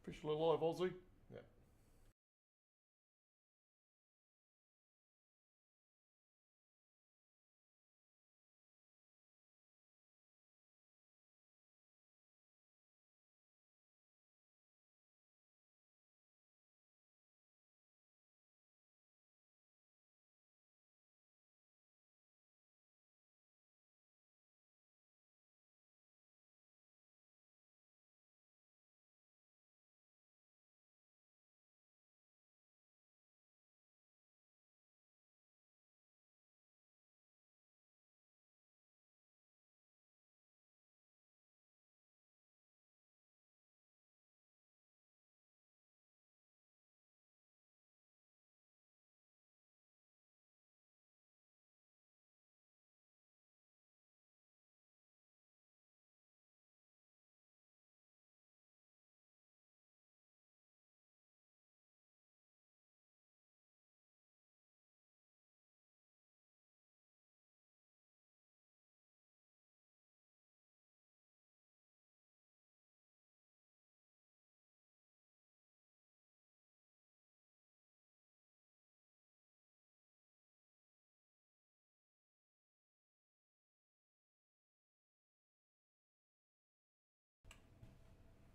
Officially live, Aussie. Yeah.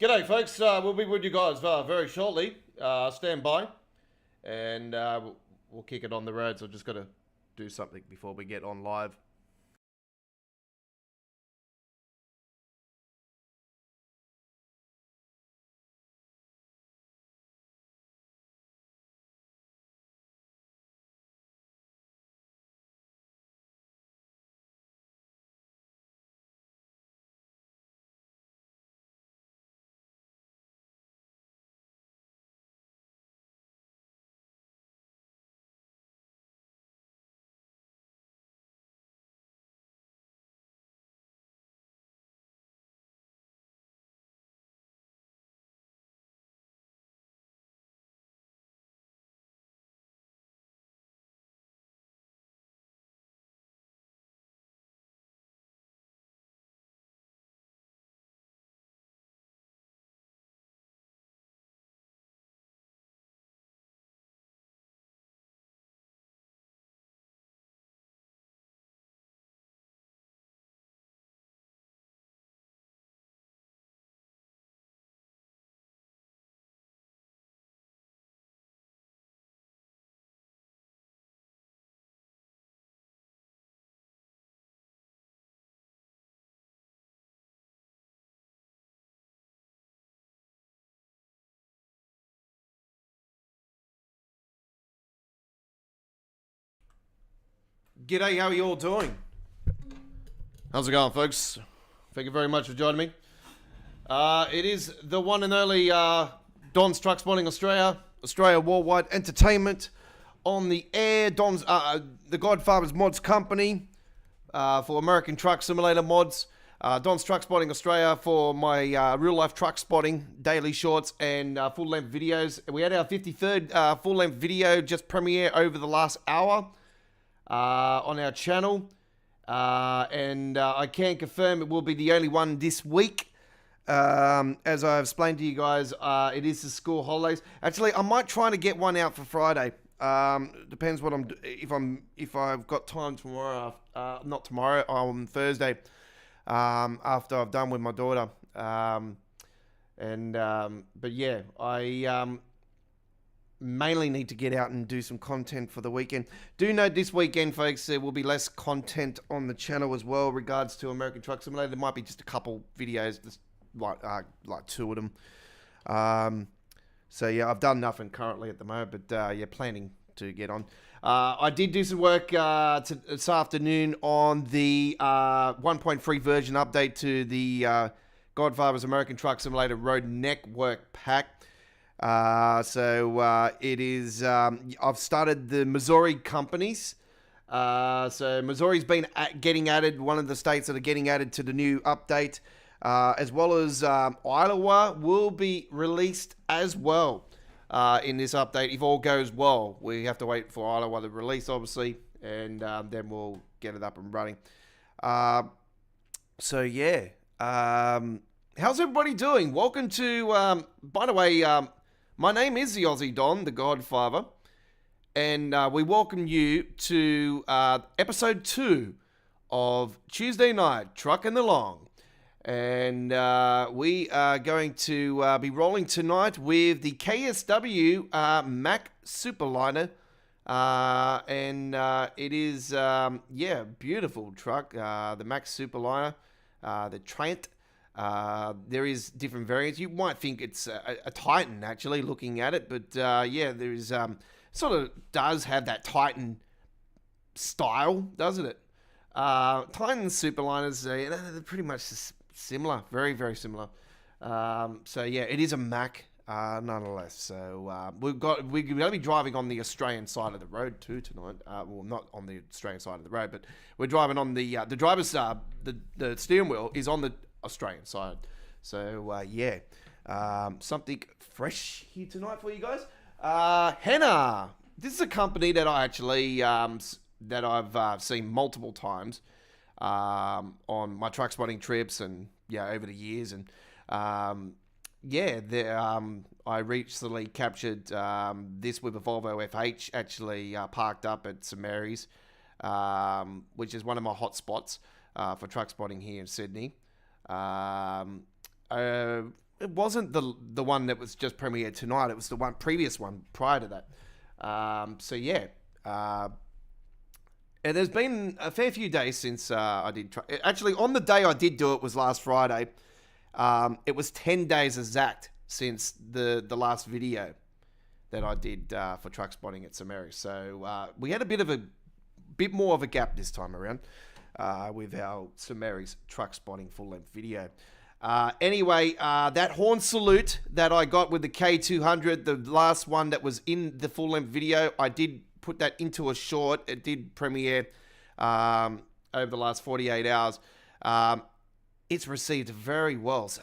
G'day, folks. We'll be with you guys very shortly. Stand by, and we'll kick it on the road. So I've just got to do something before we get on live. G'day, how are you all doing? How's it going, folks? Thank you very much for joining me. It is the one and only Don's Truck Spotting Australia Worldwide Entertainment on the air. Don's the Godfather's Mods Company for American Truck Simulator mods. Don's Truck Spotting Australia for my real life truck spotting daily shorts and full length videos. We had our 53rd full length video just premiere over the last hour on our channel, and I can confirm it will be the only one this week. As I've explained to you guys, it is the school holidays. Actually, I might try to get one out for Friday. Depends what if I've got time tomorrow. Not tomorrow, on Thursday. After I've done with my daughter. But yeah, I mainly need to get out and do some content for the weekend. Do note this weekend, folks, there will be less content on the channel as well regards to American Truck Simulator. There might be just a couple videos, just like two of them. So yeah, I've done nothing currently at the moment, but yeah, planning to get on. I did do some work this afternoon on the 1.3 version update to the Godfather's American Truck Simulator Road Network Pack. It is, I've started the Missouri companies. So Missouri's been getting added, one of the states that are getting added to the new update, as well as Iowa will be released as well in this update if all goes well. We have to wait for Iowa to release, obviously, and then we'll get it up and running. So yeah, How's everybody doing? Welcome to, by the way, my name is the Aussie Don, the Godfather, and we welcome you to episode 2 of Tuesday Night Truckin Along. And we are going to be rolling tonight with the KSW Mack Superliner. And it is, beautiful truck. The Mack Superliner, the Trent. There is different variants. You might think it's a Titan, actually, looking at it. But, there is, sort of does have that Titan style, doesn't it? Titan Superliners, they're pretty much similar. Very, very similar. It is a Mack, nonetheless. So, we're going to be driving on the Australian side of the road, too, tonight. Well, not on the Australian side of the road, but we're driving on the driver's, the steering wheel is on the Australian side. So something fresh here tonight for you guys. Henna. This is a company that I actually that I've seen multiple times on my truck spotting trips and over the years. And I recently captured this with a Volvo FH, actually parked up at St Mary's, which is one of my hot spots for truck spotting here in Sydney. It wasn't the one that was just premiered tonight. It was the previous one prior to that. And there's been a fair few days since I did. Actually, on the day I did do it was last Friday. It was 10 days exact since the last video that I did for truck spotting at St Mary's. So we had a bit more of a gap this time around with our St Mary's truck spotting full length video. That horn salute that I got with the K200, the last one that was in the full length video, I did put that into a short. It did premiere over the last 48 hours. It's received very well. So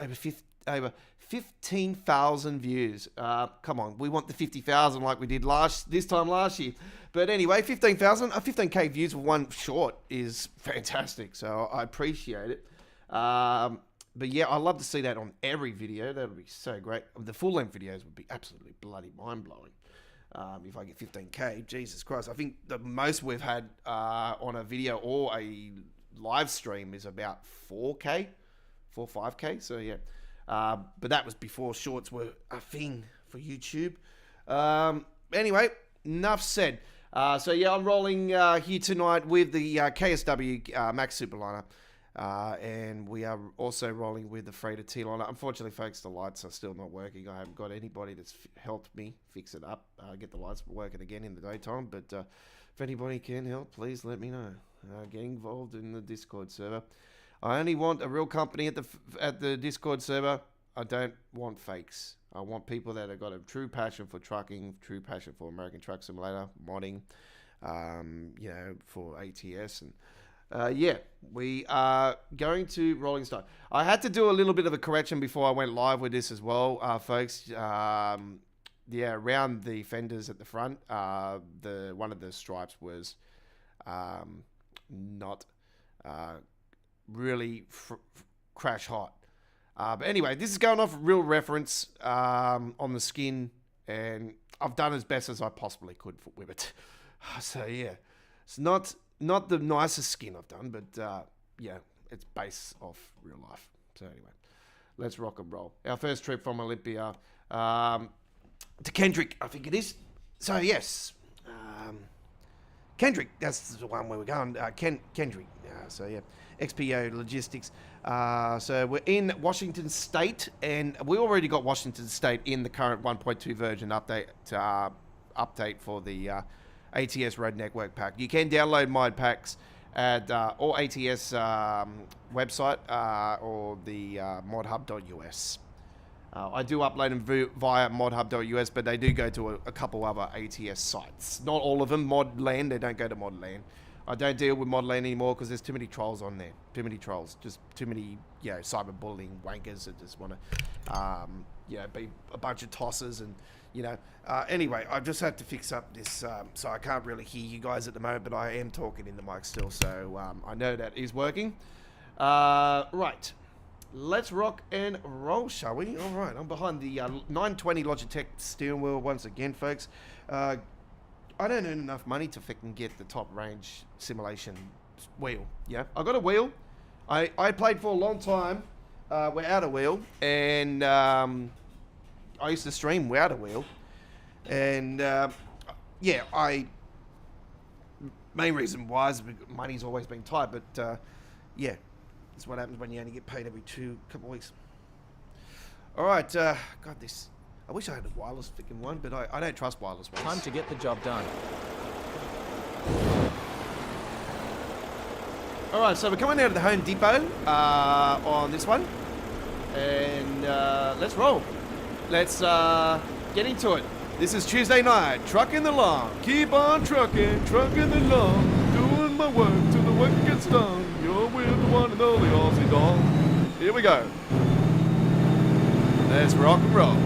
over 15,000 views. Come on, we want the 50,000 like we did this time last year. But anyway, 15K views for one short is fantastic. So I appreciate it. But yeah, I love to see that on every video. That would be so great. The full-length videos would be absolutely bloody mind-blowing. If I get 15K, Jesus Christ. I think the most we've had on a video or a live stream is about 4K, 5K. So yeah. But that was before shorts were a thing for YouTube. Anyway, enough said. I'm rolling here tonight with the KSW Mack Superliner. And we are also rolling with the Freighter T-Liner. Unfortunately, folks, the lights are still not working. I haven't got anybody that's helped me fix it up, get the lights working again in the daytime. But if anybody can help, please let me know. Get involved in the Discord server. I only want a real company at the Discord server. I don't want fakes. I want people that have got a true passion for trucking, true passion for American Truck Simulator, modding, for ATS and... we are going to Rolling Stone. I had to do a little bit of a correction before I went live with this as well, folks. Around the fenders at the front, one of the stripes was not really crash hot. But anyway, this is going off real reference on the skin, and I've done as best as I possibly could with it. So yeah, it's not the nicest skin I've done, but it's based off real life. So anyway, let's rock and roll. Our first trip from Olympia to Kendrick, I think it is. So yes, Kendrick, that's the one where we're going. Kendrick. XPO Logistics. So we're in Washington State, and we already got Washington State in the current 1.2 version update for the ATS Road Network pack. You can download mod packs at or ATS website or the modhub.us. I do upload them via modhub.us, but they do go to a couple other ATS sites. Not all of them. Modland, they don't go to Modland. I don't deal with Modland anymore because there's too many trolls on there. Too many trolls. Just too many, cyberbullying wankers that just want to, be a bunch of tossers and, anyway, I just had to fix up this, so I can't really hear you guys at the moment, but I am talking in the mic still, so I know that is working. Right. let's rock and roll, shall we? All right, I'm behind the 920 Logitech steering wheel once again, folks. I don't earn enough money to fucking get the top range simulation wheel. Yeah, I got a wheel. I played for a long time without a wheel, and I used to stream without a wheel, and yeah, main reason why is money's always been tight, but yeah, that's what happens when you only get paid every couple of weeks. All right, God, I wish I had a wireless freaking one, but I don't trust wireless ones. Time to get the job done. All right, so we're coming out of the Home Depot on this one, and let's roll. Let's get into it. This is Tuesday Night Truckin Along. Keep on trucking along, doing my work till the work gets done. You're with the one and only Aussie dog. Here we go. Let's rock and roll.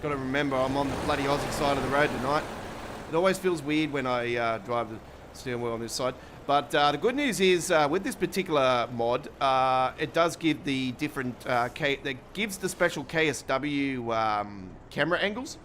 Gotta remember, I'm on the bloody Aussie side of the road tonight. It always feels weird when I drive the steering wheel on this side. But the good news is, with this particular mod, it does give the different, that gives the special KSW camera angles.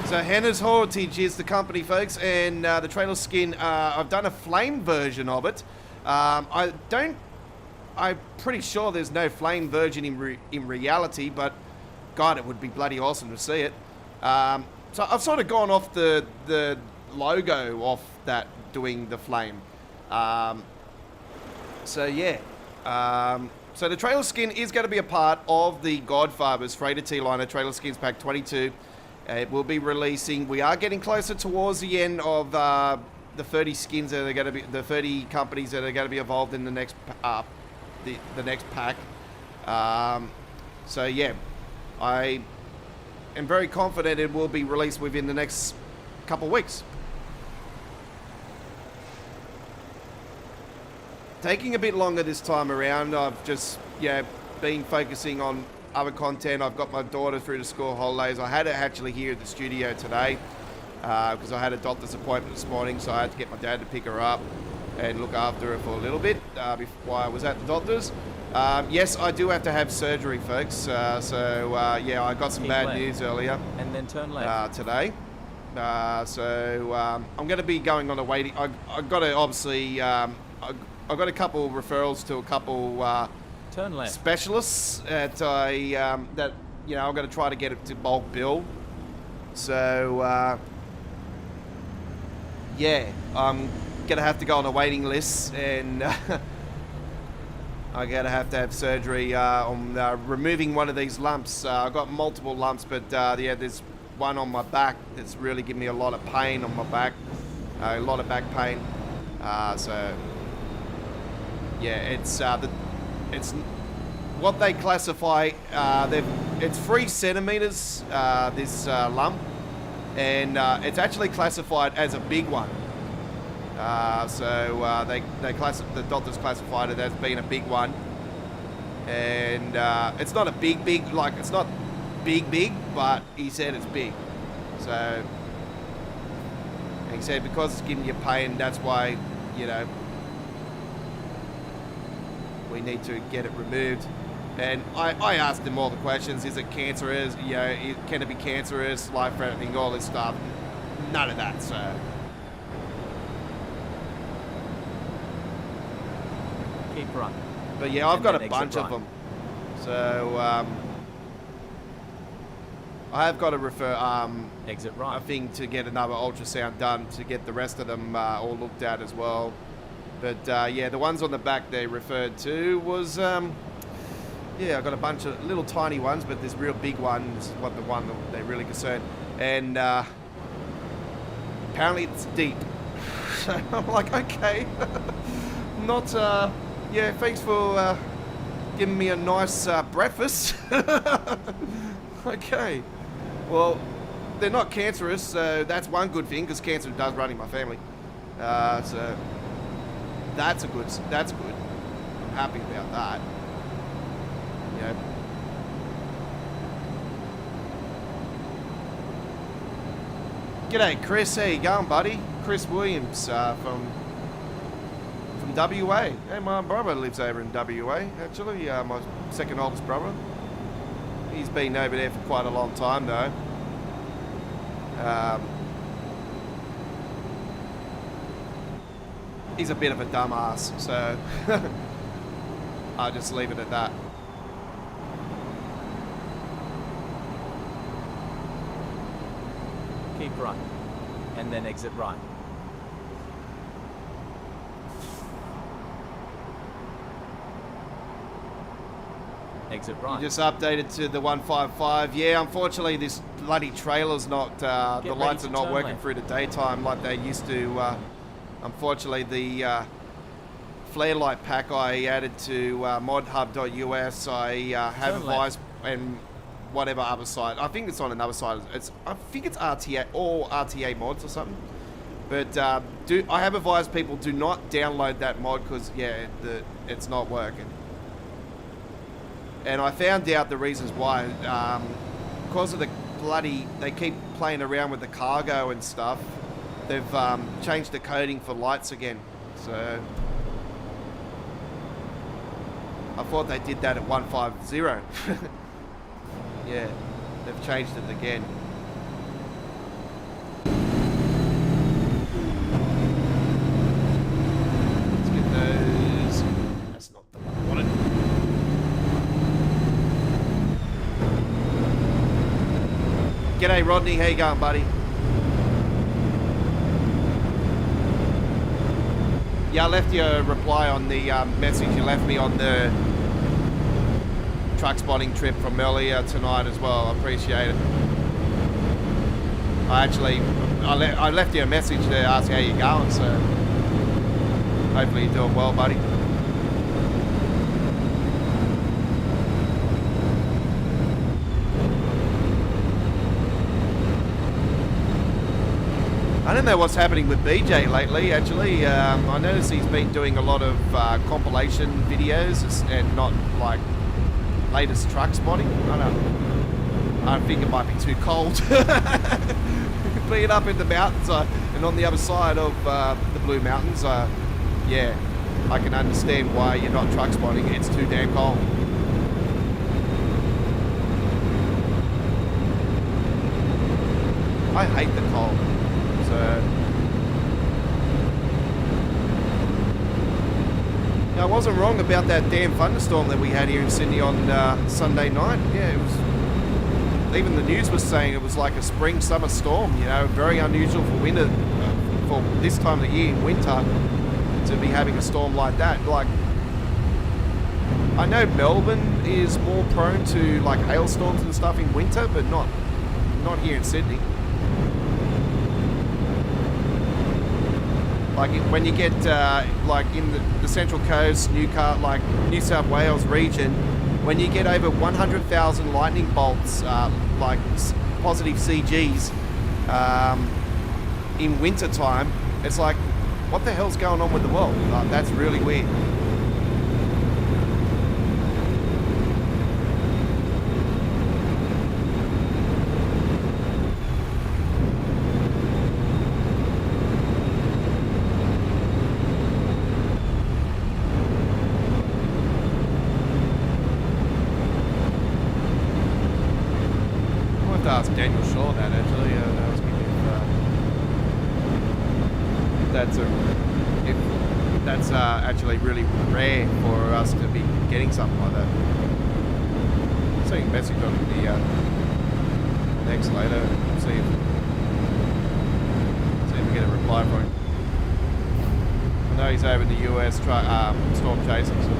So Hannah's Heritage is the company, folks, and the trailer skin, I've done a flame version of it. I'm pretty sure there's no flame version in reality, but God, it would be bloody awesome to see it. So I've sort of gone off the logo off that doing the flame. So yeah. So the trailer skin is going to be a part of the Godfather's Freighter T-Liner Trailer Skins Pack 22. It will be releasing. We are getting closer towards the end of the 30 skins that are going to be, the 30 companies that are going to be involved in the next the next pack. So yeah, I am very confident it will be released within the next couple of weeks. Taking a bit longer this time around. I've just been focusing on other content. I've got my daughter through the school holidays. I had her actually here at the studio today because I had a doctor's appointment this morning, so I had to get my dad to pick her up and look after her for a little bit while I was at the doctor's. Yes, I do have to have surgery, folks. Yeah, I got some Keep bad left. News earlier. And then turn left. Today. I'm going to be going on a waiting. I've got to obviously. I've got a couple referrals to a couple Turn left. specialists that I'm going to try to get it to bulk bill. So yeah, I'm going to have to go on a waiting list, and I'm going to have surgery on removing one of these lumps. I've got multiple lumps, but yeah, there's one on my back that's really giving me a lot of pain on my back, a lot of back pain. So yeah, it's what they classify. It's 3 centimeters. This lump, and it's actually classified as a big one. The doctors classified it as being a big one, and it's not a big, like it's not big, but he said it's big. So he said because it's giving you pain, that's why we need to get it removed. And I asked him all the questions. Is it cancerous? Can it be cancerous, life-threatening, all this stuff? None of that, so. Keep right. But yeah, I've And got a then bunch exit of right. them. So I have got to refer Exit a right. thing to get another ultrasound done to get the rest of them all looked at as well. But yeah, the ones on the back they referred to was yeah, I got a bunch of little tiny ones, but this real big one is what the one that they're really concerned. And apparently it's deep. So I'm like, okay. Not, yeah, thanks for giving me a nice breakfast. Okay. Well, they're not cancerous, so that's one good thing, because cancer does run in my family. So that's good. I'm happy about that. You know. G'day, Chris. How you going, buddy? Chris Williams from WA. Hey, my brother lives over in WA, actually. My second oldest brother. He's been over there for quite a long time, though. He's a bit of a dumbass, so I'll just leave it at that. Keep right. And then exit right. Exit right. You just updated to the 155. Yeah, unfortunately, this bloody trailer's not, the lights are not working through the daytime like they used to. Unfortunately, the flare light pack I added to modhub.us, I have advised, and whatever other site. I think it's on another site. I think it's RTA or RTA mods or something. But I have advised people, do not download that mod because, yeah, it's not working. And I found out the reasons why. Because of the bloody, they keep playing around with the cargo and stuff. They've changed the coding for lights again. So I thought they did that at 150. Yeah, they've changed it again. Let's get those. That's not the one I wanted. G'day, Rodney. How you going, buddy? Yeah, I left you a reply on the message you left me on the truck spotting trip from earlier tonight as well. I appreciate it. I left you a message to ask how you're going, so hopefully you're doing well, buddy. I don't know what's happening with BJ lately, actually. I noticed he's been doing a lot of compilation videos and not like latest truck spotting. I think it might be too cold. Being up in the mountains and on the other side of the Blue Mountains, yeah, I can understand why you're not truck spotting. It's too damn cold. I hate the cold. So I wasn't wrong about that damn thunderstorm that we had here in Sydney on Sunday night. Yeah, it was. Even the news was saying it was like a spring summer storm. You know, very unusual for winter, for this time of the year in winter, to be having a storm like that. Like, I know Melbourne is more prone to like hailstorms and stuff in winter, but not here in Sydney. Like when you get like in the Central Coast, Newcastle, like New South Wales region, when you get over 100,000 lightning bolts, like positive CGs, in winter time, it's like, what the hell's going on with the world? Like, that's really weird. Daniel Shaw that actually, that was if that's actually really rare for us to be getting something like that. I'm seeing a message on the next later, see if we get a reply from him. I know he's over in the US storm chasing, so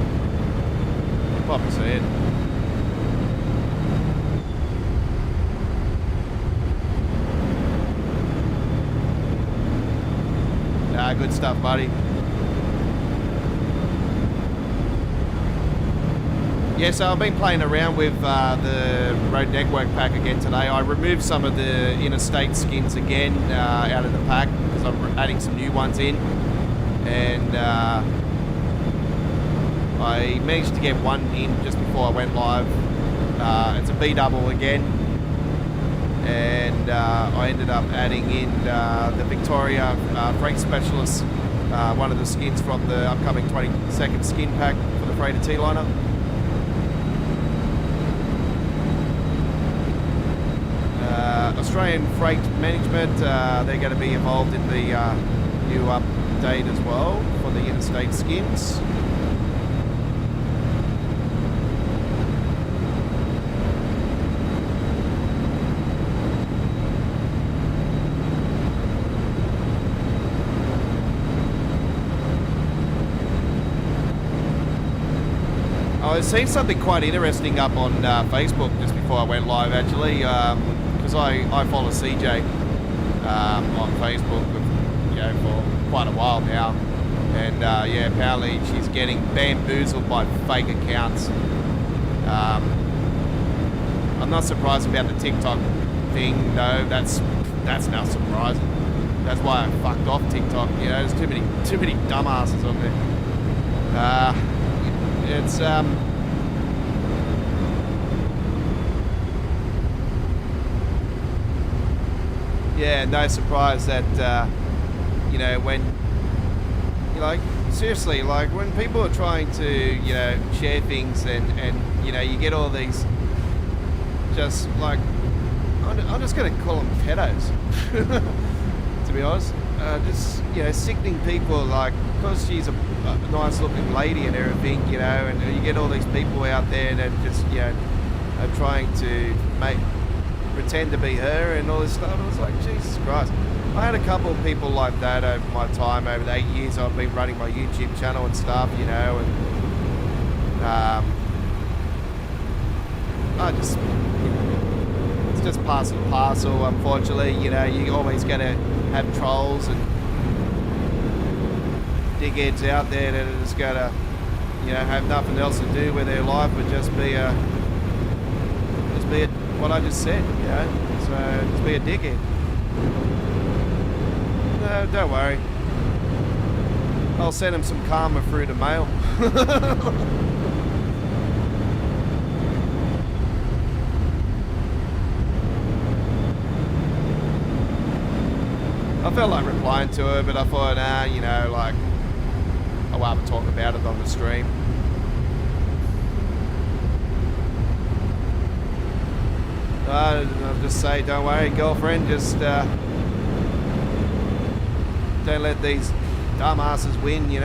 we'll probably see it. Good stuff, buddy. Yeah, so I've been playing around with the Road Network pack again today. I removed some of the interstate skins again out of the pack because I'm adding some new ones in. And I managed to get one in just before I went live. It's a B-double again. And I ended up adding in the Victoria Freight Specialist, one of the skins from the upcoming 22nd skin pack for the Freighter T-Liner. Australian Freight Management, they're going to be involved in the new update as well for the interstate skins. I was seeing something quite interesting up on Facebook just before I went live, actually, because I follow CJ on Facebook, for quite a while now, and yeah, apparently she's getting bamboozled by fake accounts. I'm not surprised about the TikTok thing, though. That's not surprising. That's why I fucked off TikTok. There's too many dumbasses on there. It's yeah, no surprise that when seriously, when people are trying to share things and you get all these just I'm just gonna call them pedos to be honest, just sickening people, because she's a nice looking lady and everything, and you get all these people out there that just are trying to pretend to be her and all this stuff. I was like, Jesus Christ. I had a couple of people like that over my time, over the 8 years I've been running my YouTube channel and stuff, and I just it's just part and parcel, unfortunately. You're always gonna have trolls and dickheads out there that are just gonna have nothing else to do with their life but just be what I just said, so just be a dickhead. No, don't worry, I'll send him some karma through the mail. I felt like replying to her, but I thought, I'll rather talk about it on the stream. I'll just say, don't worry, girlfriend, just don't let these dumbasses win, You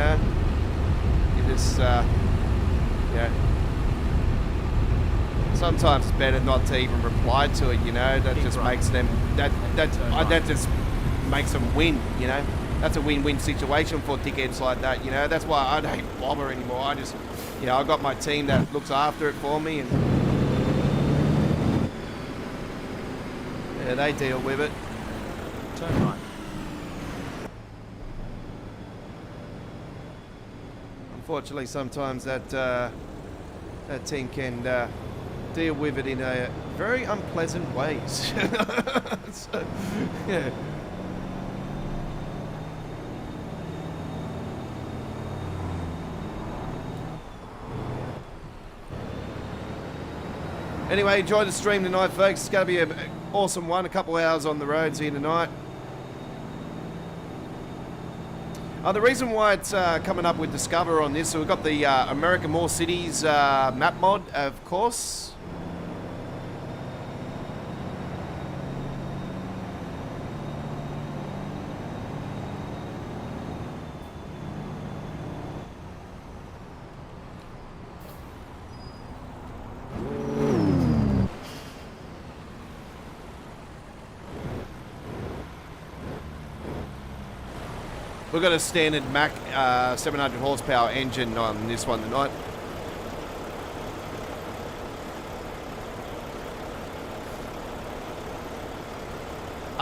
just, sometimes it's better not to even reply to it, that just makes them, that just makes them win, That's a win-win situation for dickheads like that, That's why I don't bother anymore. I just, I got my team that looks after it for me, and yeah, they deal with it. Turn right. Unfortunately, sometimes that team can deal with it in a very unpleasant ways. So, yeah. Anyway, enjoy the stream tonight, folks. It's going to be an awesome one. A couple hours on the roads here tonight. The reason why it's coming up with Discover on this, so we've got the American More Cities map mod, of course. We've got a standard Mack 700 horsepower engine on this one tonight.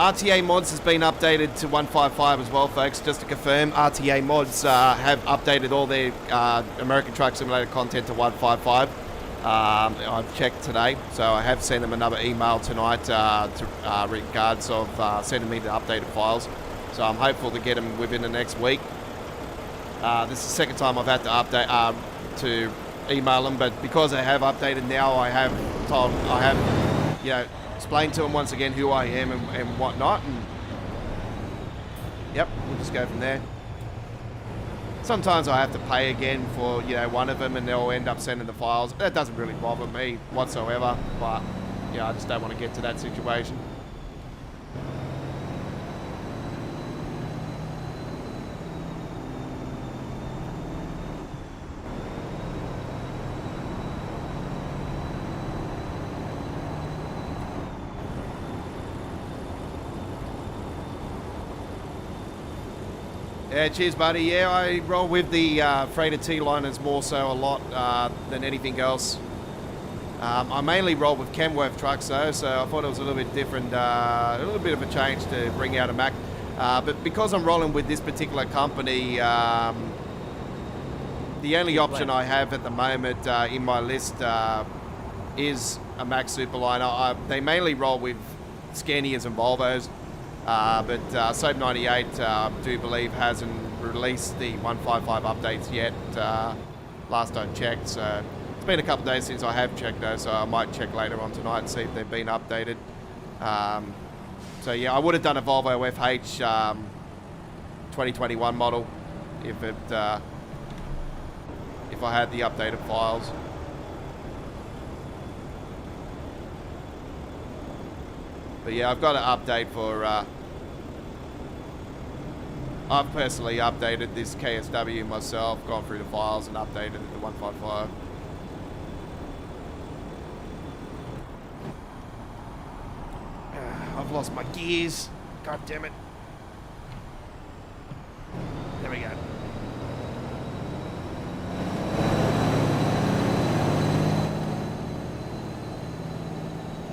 RTA Mods has been updated to 155 as well, folks. Just to confirm, RTA Mods have updated all their American Truck Simulator content to 155. I've checked today, so I have sent them another email tonight to regards of sending me the updated files. So I'm hopeful to get them within the next week. This is the second time I've had to update to email them, but because I have updated now, I have explained to them once again who I am and whatnot, and yep, we'll just go from there. Sometimes I have to pay again for one of them, and they'll end up sending the files. That doesn't really bother me whatsoever, but I just don't want to get to that situation. Yeah, cheers, buddy. Yeah, I roll with the freighter T-liners more so a lot than anything else. I mainly roll with Kenworth trucks though, so I thought it was a little bit different, a little bit of a change to bring out a Mac. But because I'm rolling with this particular company, the only option I have at the moment in my list is a Mac Superliner. They mainly roll with Scanias and Volvos. But Soap 98, I do believe, hasn't released the 155 updates yet, last I checked. So it's been a couple of days since I have checked though, so I might check later on tonight and see if they've been updated. So yeah, I would have done a Volvo FH 2021 model if I had the updated files. But yeah, I've got an update for, I've personally updated this KSW myself, gone through the files and updated it to 155. I've lost my gears. God damn it. There we go.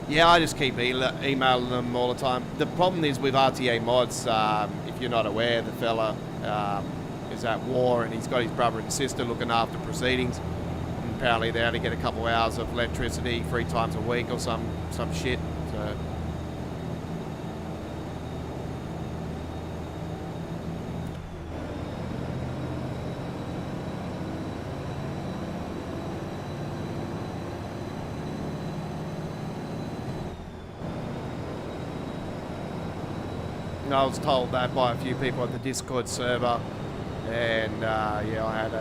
Yeah, I just keep emailing them all the time. The problem is with RTA Mods, if you're not aware, the fella is at war and he's got his brother and sister looking after proceedings. And apparently they only get a couple hours of electricity 3 times a week or some shit. So. I was told that by a few people at the Discord server, and yeah, I had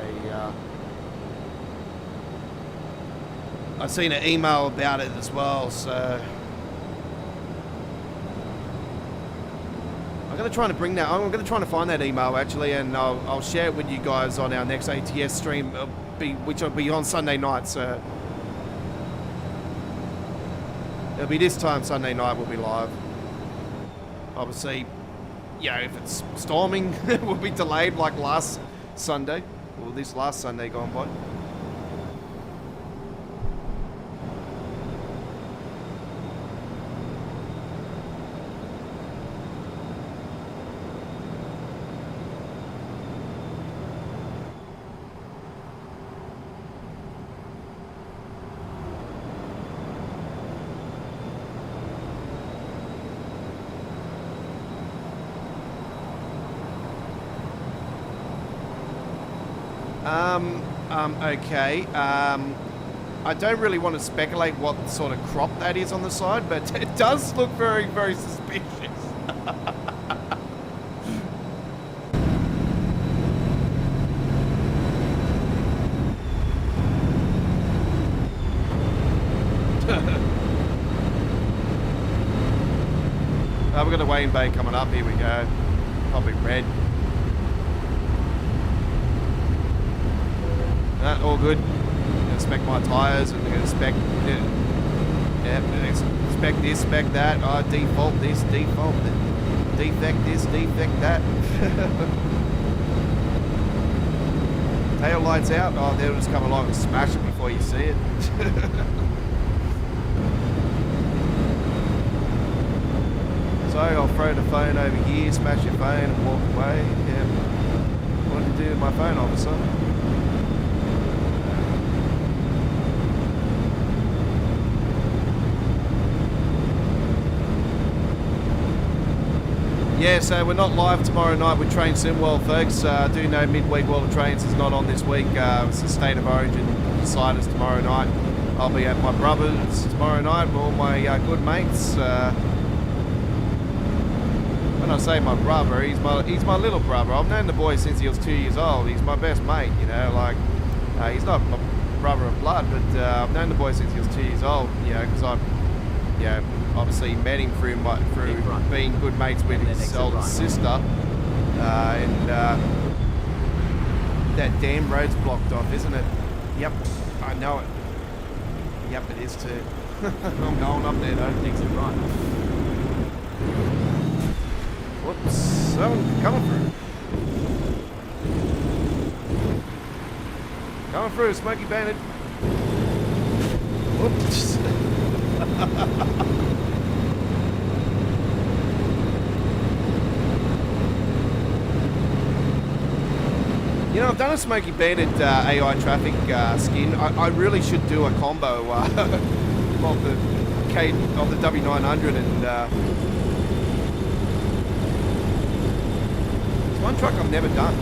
I seen an email about it as well, so I'm gonna try to bring that. I'm gonna try to find that email actually, and I'll share it with you guys on our next ATS stream, which will be on Sunday night. So it'll be this time Sunday night. We'll be live. Obviously, yeah, if it's storming, it will be delayed like last Sunday, or this last Sunday gone by. Okay. I don't really want to speculate what sort of crop that is on the side, but it does look very, very suspicious. We've got a Wayne Bay coming up. Here we go. Probably red. All good. Gonna spec my tyres and gonna spec spec this, spec that. Default this, default that. Defect this, defect that. Tail lights out. Oh, they'll just come along and smash it before you see it. so. I'll throw the phone over here, smash your phone and walk away. Yeah. What did you do with my phone, officer? Yeah, so we're not live tomorrow night with Train Simworld, folks. I do know Midweek World of Trains is not on this week. It's the State of Origin deciders tomorrow night. I'll be at my brother's tomorrow night with all my good mates. When I say my brother, he's my little brother. I've known the boy since he was 2 years old. He's my best mate, you know. Like he's not my brother of blood, but I've known the boy since he was 2 years old. You know, because I've obviously met him through being good mates with his older sister, and that damn road's blocked off, isn't it? Yep, I know it. Yep, it is too. I'm going up there though. Exit right. Whoops, someone coming through. Coming through, Smoky Bandit. Whoops. You know, I've done a Smoky Bandit AI traffic skin. I really should do a combo of the W900 and it's one truck I've never done.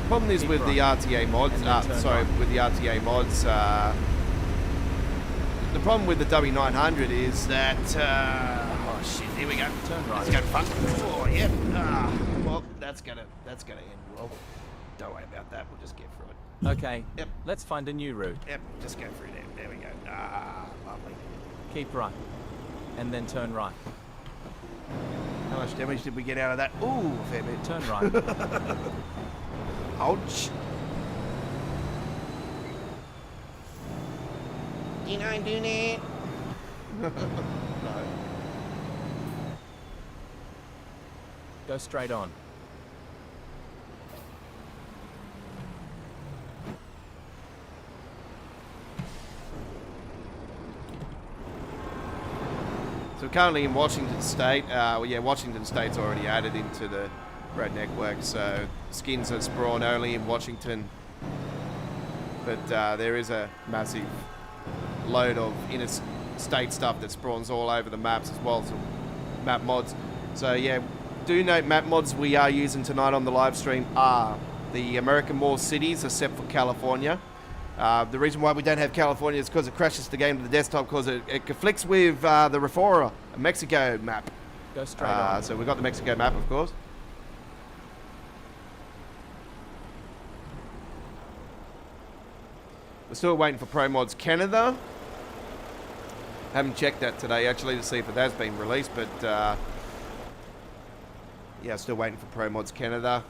Problem is with the RTA mods. With the RTA mods. The problem with the W900 is that, oh shit, here we go. Turn right. Let's go front. Oh, yep. Well, that's gonna end well. Don't worry about that. We'll just get through it. Okay. Yep. Let's find a new route. Yep. Just go through there. There we go. Lovely. Keep right. And then turn right. How much damage did we get out of that? Ooh, a fair bit. Turn right. Ouch. You know, do that. No. Go straight on. So we're currently in Washington State. Washington State's already added into the road network, so skins are spawn only in Washington. But there is a massive load of interstate stuff that spawns all over the maps as well, some map mods. So yeah, do note map mods we are using tonight on the live stream are the American More cities except for California. The reason why we don't have California is because it crashes the game to the desktop because it conflicts with the Reforma, a Mexico map. Go straight on. So we've got the Mexico map, of course. We're still waiting for Pro Mods Canada. Haven't checked that today actually to see if it has been released, but yeah, still waiting for Pro Mods Canada.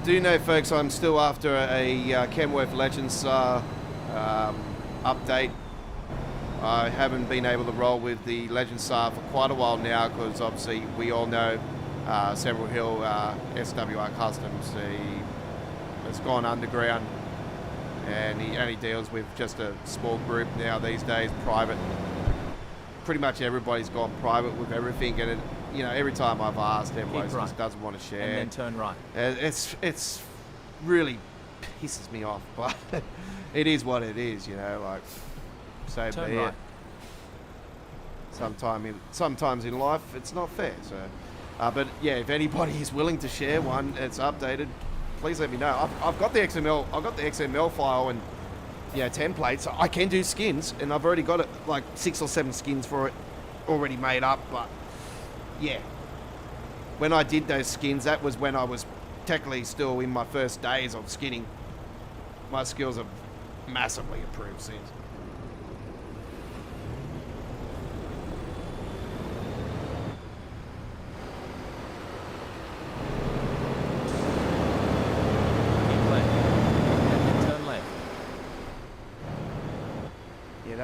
Do know, folks, I'm still after a Kenworth Legends update. I haven't been able to roll with the Legends SAR for quite a while now because obviously we all know Several Hill SWR Customs, he has gone underground and he only deals with just a small group now these days, private. Pretty much everybody's gone private with everything, and you know, every time I've asked, everybody just doesn't want to share. And then turn right. It's really pisses me off, but it is what it is, you know. Like, so Turn be right. it. Sometimes in life, it's not fair. So, but yeah, if anybody is willing to share one, it's updated. Please let me know. I've got the XML. I've got the XML file and templates. So I can do skins, and I've already got it like 6 or 7 skins for it already made up, but. Yeah, when I did those skins, that was when I was technically still in my first days of skinning. My skills have massively improved since.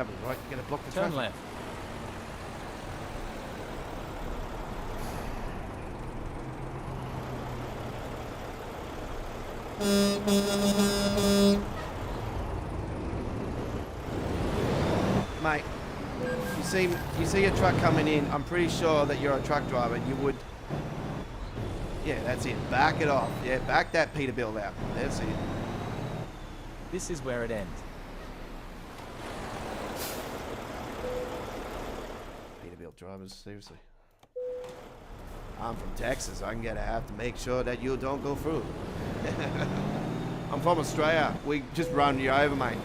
that was right. You're gonna block the Turn traffic. left. Mate, you see a truck coming in, I'm pretty sure that you're a truck driver, you would... Yeah, that's it. Back it off. Yeah, back that Peterbilt out. That's it. This is where it ends. Peterbilt drivers, seriously. I'm from Texas. I'm gonna have to make sure that you don't go through. I'm from Australia. We just run you over, mate.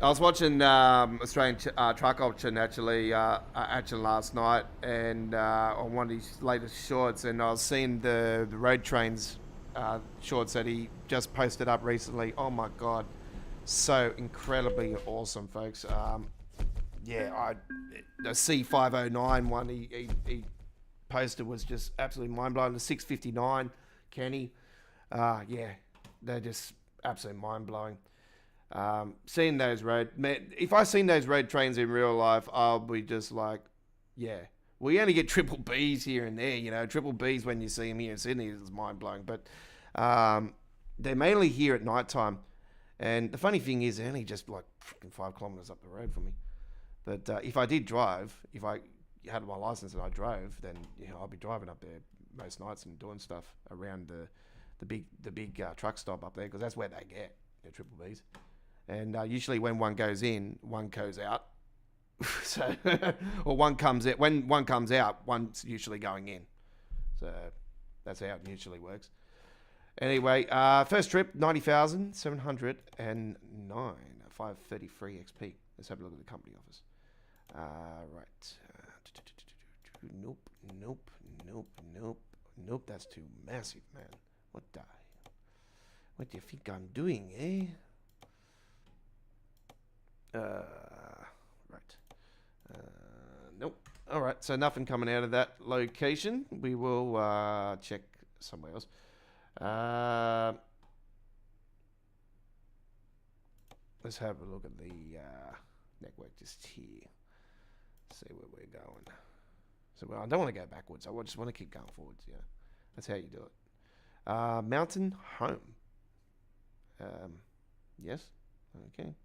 I was watching Australian Truck Auction actually last night, and on one of his latest shorts, and I was seeing the road trains shorts that he just posted up recently. Oh my god, so incredibly awesome, folks. Yeah, the C509 one he posted was just absolutely mind blowing. The 659 Kenny, yeah, they're just absolutely mind blowing. Seeing those if I seen those road trains in real life, I'll be just like, yeah. We only get triple Bs here and there, you know. Triple Bs when you see them here in Sydney is mind blowing, but they're mainly here at night time. And the funny thing is, they're only just like 5 kilometers up the road from me. But if I did drive, if I had my license and I drove, then I'll be driving up there most nights and doing stuff around the big truck stop up there, because that's where they get the triple Bs. And usually when one goes in, one goes out. So, or one comes out. When one comes out, one's usually going in. So that's how it usually works. Anyway, first trip, 90,709, 533 XP. Let's have a look at the company office. Right. Nope. That's too massive, man. What do you think I'm doing, eh? Right. Nope. All right. So nothing coming out of that location. We will check somewhere else. Let's have a look at the network just here. See where we're going. So I don't want to go backwards. I just want to keep going forwards. Yeah, that's how you do it. Mountain Home. Yes. Okay.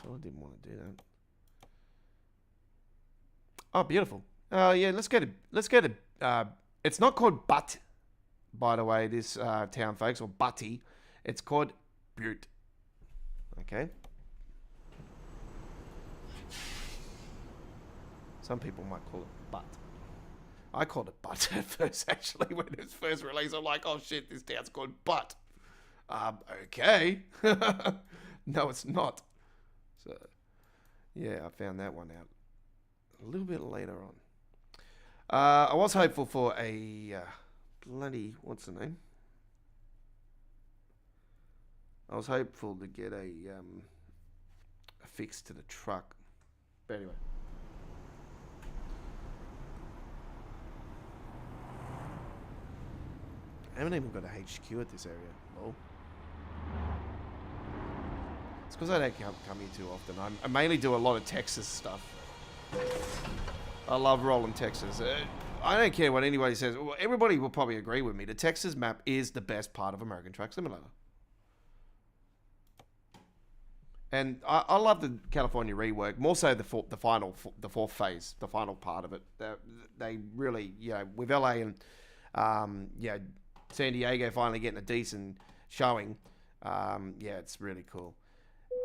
So I didn't want to do that. Oh, beautiful. Yeah, let's go to. It's not called Butt, by the way, this town, folks, or Butty. It's called Butte. Okay. Some people might call it Butt. I called it Butt at first, actually, when it was first released. I'm like, oh shit, this town's called Butt. Okay. No, it's not. So, yeah, I found that one out a little bit later on. I was hopeful for a what's the name? I was hopeful to get a fix to the truck. But anyway. I haven't even got a HQ at this area. Lol. It's because I don't come here too often. I mainly do a lot of Texas stuff. I love rolling Texas. I don't care what anybody says. Well, everybody will probably agree with me. The Texas map is the best part of American Truck Simulator. And I love the California rework, more so the fourth phase, the final part of it. They really, with LA and San Diego finally getting a decent showing. It's really cool.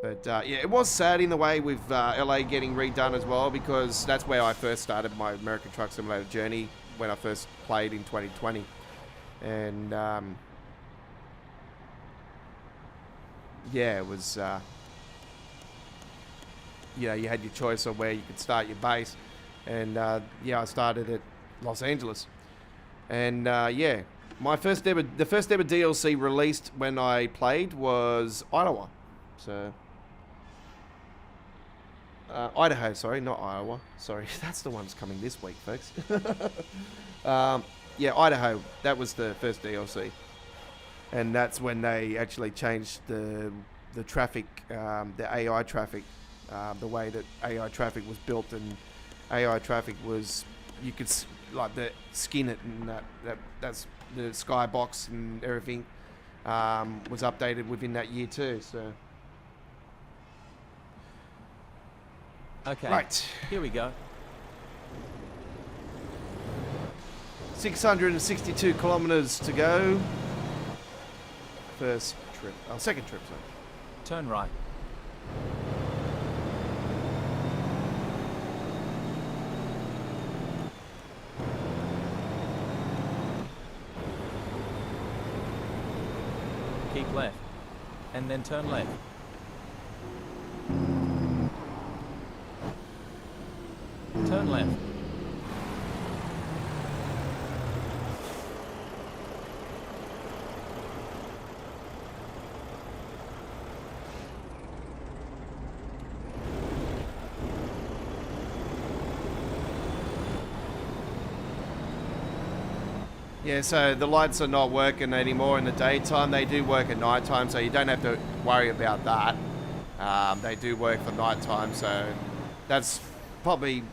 But it was sad in the way with LA getting redone as well, because that's where I first started my American Truck Simulator journey when I first played in 2020. And it was you had your choice of where you could start your base, and I started at Los Angeles. And the first ever DLC released when I played was Ottawa. So Idaho, sorry, not Iowa. Sorry, that's the one that's coming this week, folks. Yeah, Idaho. That was the first DLC, and that's when they actually changed the traffic, the AI traffic, the way that AI traffic was built, and AI traffic was you could like skin it, and that's the skybox and everything was updated within that year too. So. Okay. Right. Here we go. 662 kilometers to go. First trip. Oh, second trip, sorry. Turn right. Keep left. And then turn left. Turn left. Yeah, so the lights are not working anymore in the daytime. They do work at nighttime, so you don't have to worry about that. They do work for nighttime, so that's probably,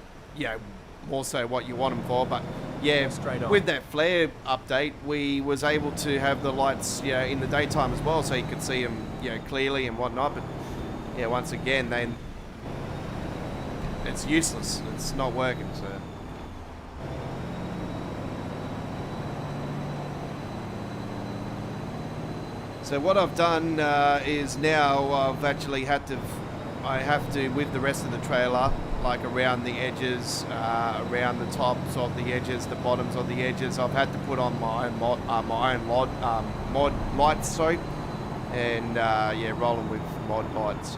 more so what you want them for. But yeah, Straight on. with that flare update, we was able to have the lights, in the daytime as well, so you could see them, clearly and whatnot. But yeah, once again, then it's useless. It's not working. So. So what I've done is now I have to, with the rest of the trailer, like around the edges, around the tops of the edges, the bottoms of the edges, I've had to put on my own mod lights, and rolling with mod lights.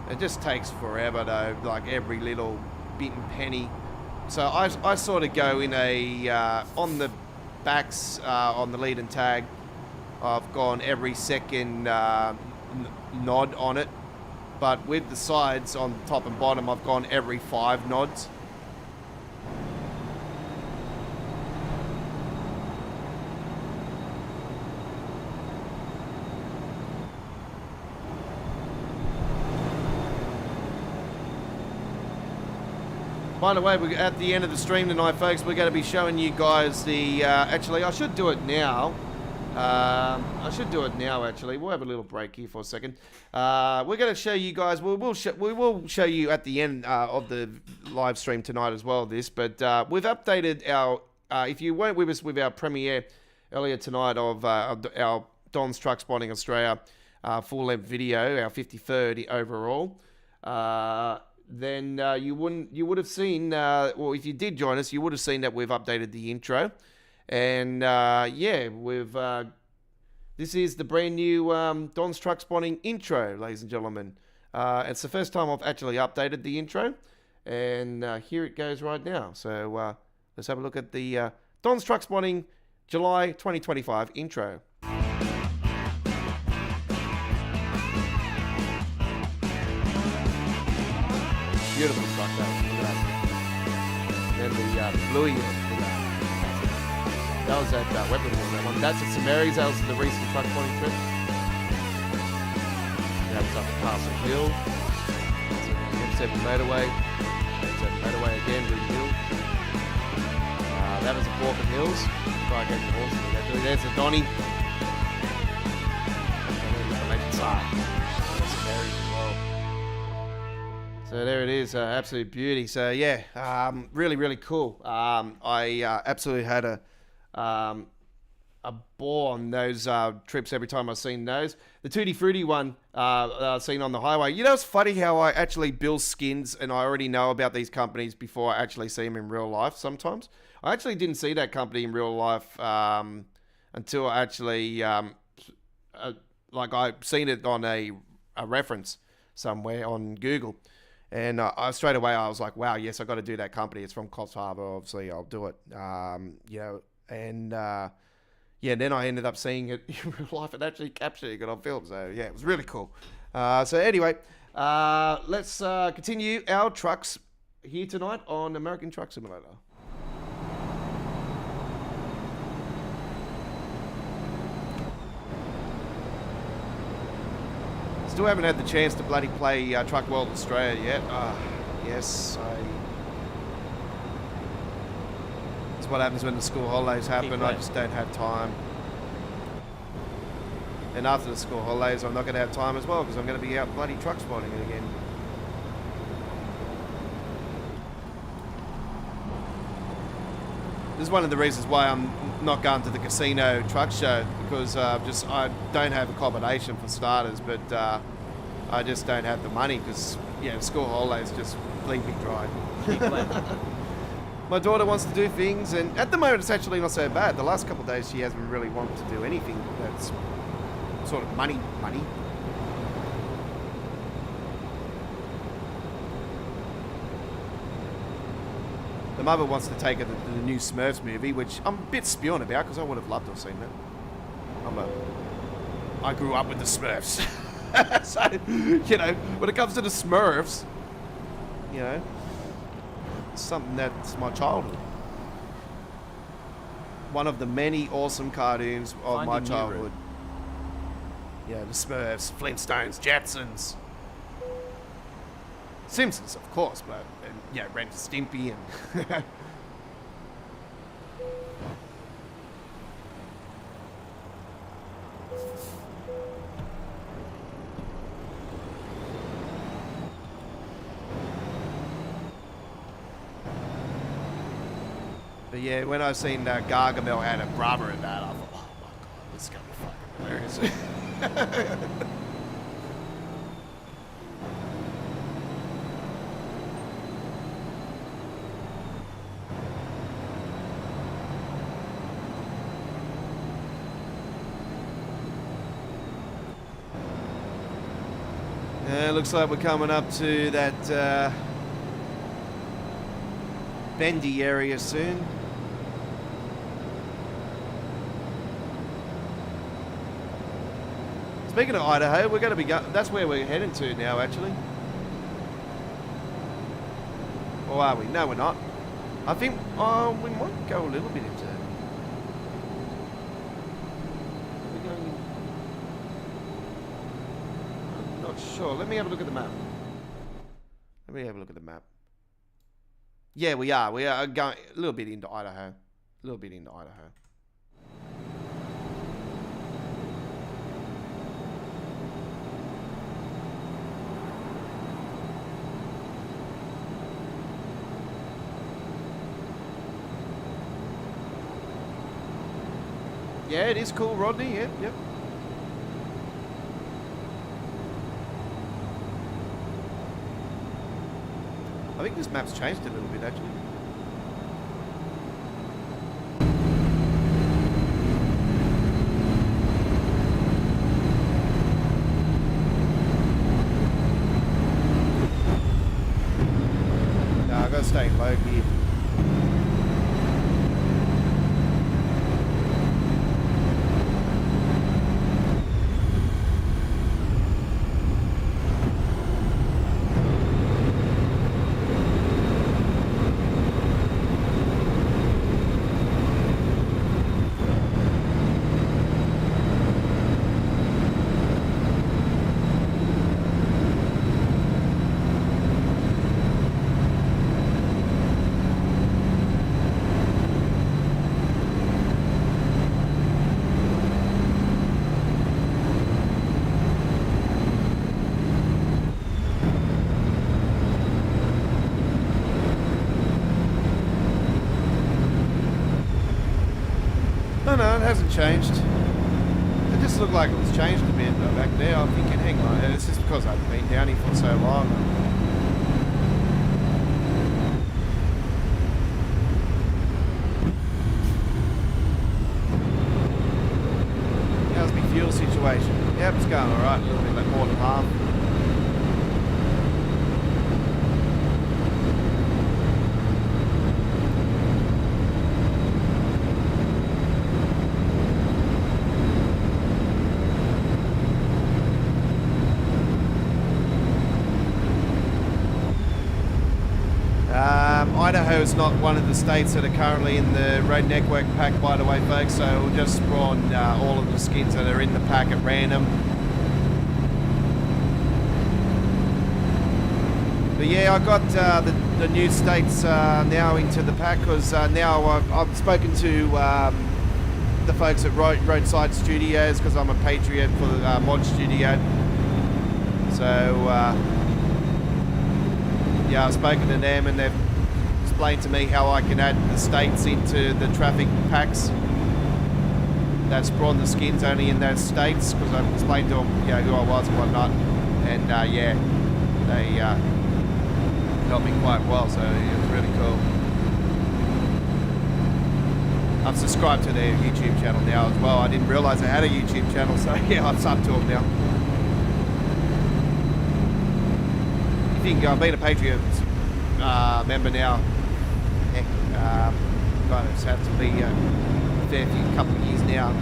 It just takes forever though, like every little bit and penny. So I sort of go in on the backs, on the lead and tag, I've gone every second nod on it, but with the sides on top and bottom, I've gone every 5 nods. By the way, we're at the end of the stream tonight, folks. We're going to be showing you guys the... actually, I should do it now. Actually. We'll have a little break here for a second. We're going to show you guys... We will show you at the end of the live stream tonight as well, this. But we've updated our... if you weren't with us with our premiere earlier tonight of our Don's Truck Spotting Australia full-length video, our 53rd overall... then you would have seen, well, if you did join us, you would have seen that we've updated the intro. And this is the brand new Don's Truck Spotting intro, ladies and gentlemen. It's the first time I've actually updated the intro, and here it goes right now. So let's have a look at the Don's Truck Spotting July 2025 intro. Beautiful truck, look at that. And the bluey, that was at Weapon Wars, that one. That's at St Mary's, that was the recent truck spotting trip. That was up at Castle Hill. That's at M7 motorway. M7 motorway again, Ruby Hill. That was at Walking Hills. Try again the horse. There's a Donny. And then the Legend Side. That's St Mary's as well. So there it is, absolute beauty. So yeah, really, really cool. I absolutely had a ball on those trips every time I've seen those. The Tutti Frutti one I've seen on the highway. You know, it's funny how I actually build skins and I already know about these companies before I actually see them in real life sometimes. I actually didn't see that company in real life until I actually, I've seen it on a reference somewhere on Google. And straight away I was like, wow, yes, I got to do that company. It's from Godfather, obviously. I'll do it. Then I ended up seeing it in real life and actually capturing it on film. So yeah, it was really cool. So anyway, Let's continue our trucks here tonight on American Truck Simulator. Still haven't had the chance to bloody play Truck World Australia yet. Yes, That's what happens when the school holidays happen. I just don't have time. And after the school holidays, I'm not going to have time as well because I'm going to be out bloody truck spotting it again. This is one of the reasons why I'm not going to the casino truck show, because I don't have accommodation for starters, but I just don't have the money because school holidays just leave me dry. My daughter wants to do things, and at the moment it's actually not so bad. The last couple of days she hasn't really wanted to do anything that's sort of money. The mother wants to take her to the new Smurfs movie, which I'm a bit spewing about because I would have loved to have seen that. I grew up with the Smurfs. So, when it comes to the Smurfs, it's something that's my childhood. One of the many awesome cartoons of my childhood. Yeah, the Smurfs, Flintstones, Jetsons. Simpsons, of course, but Ren and Stimpy and But yeah, when I seen Gargamel had a brother in that, I thought, oh my god, this is gonna be fucking hilarious. Looks like we're coming up to that bendy area soon. Speaking of Idaho, we're going to be that's where we're heading to now, actually. Or are we? No, we're not. I think we might go a little bit into it. Sure, let me have a look at the map. Yeah, we are. We are going a little bit into Idaho. Yeah, it is cool, Rodney. Yep. I think this map's changed a little bit, actually. No, I gotta stay low here. No, it hasn't changed. It just looked like it was changed a bit back there. I'm thinking, hang on, it's just because I've been down here for so long. How's my fuel situation? Yep, it's going alright, a little bit more than half. is not one of the states that are currently in the road network pack, by the way, folks. So we'll just spawn all of the skins that are in the pack at random. But yeah, I got the new states now into the pack because now I've spoken to the folks at Roadside Studios because I'm a patriot for the mod studio. So yeah, I've spoken to them and they've explained to me how I can add the states into the traffic packs that spawn the skins only in those states, because I've explained to them, you know, who I was and whatnot, and yeah, they helped me quite well, so it was really cool. I've subscribed to their YouTube channel now as well. I didn't realise they had a YouTube channel, so yeah, I'm sub to them now. You think I've been a Patreon member now? Heck, kind of have to be a fair few couple of years now.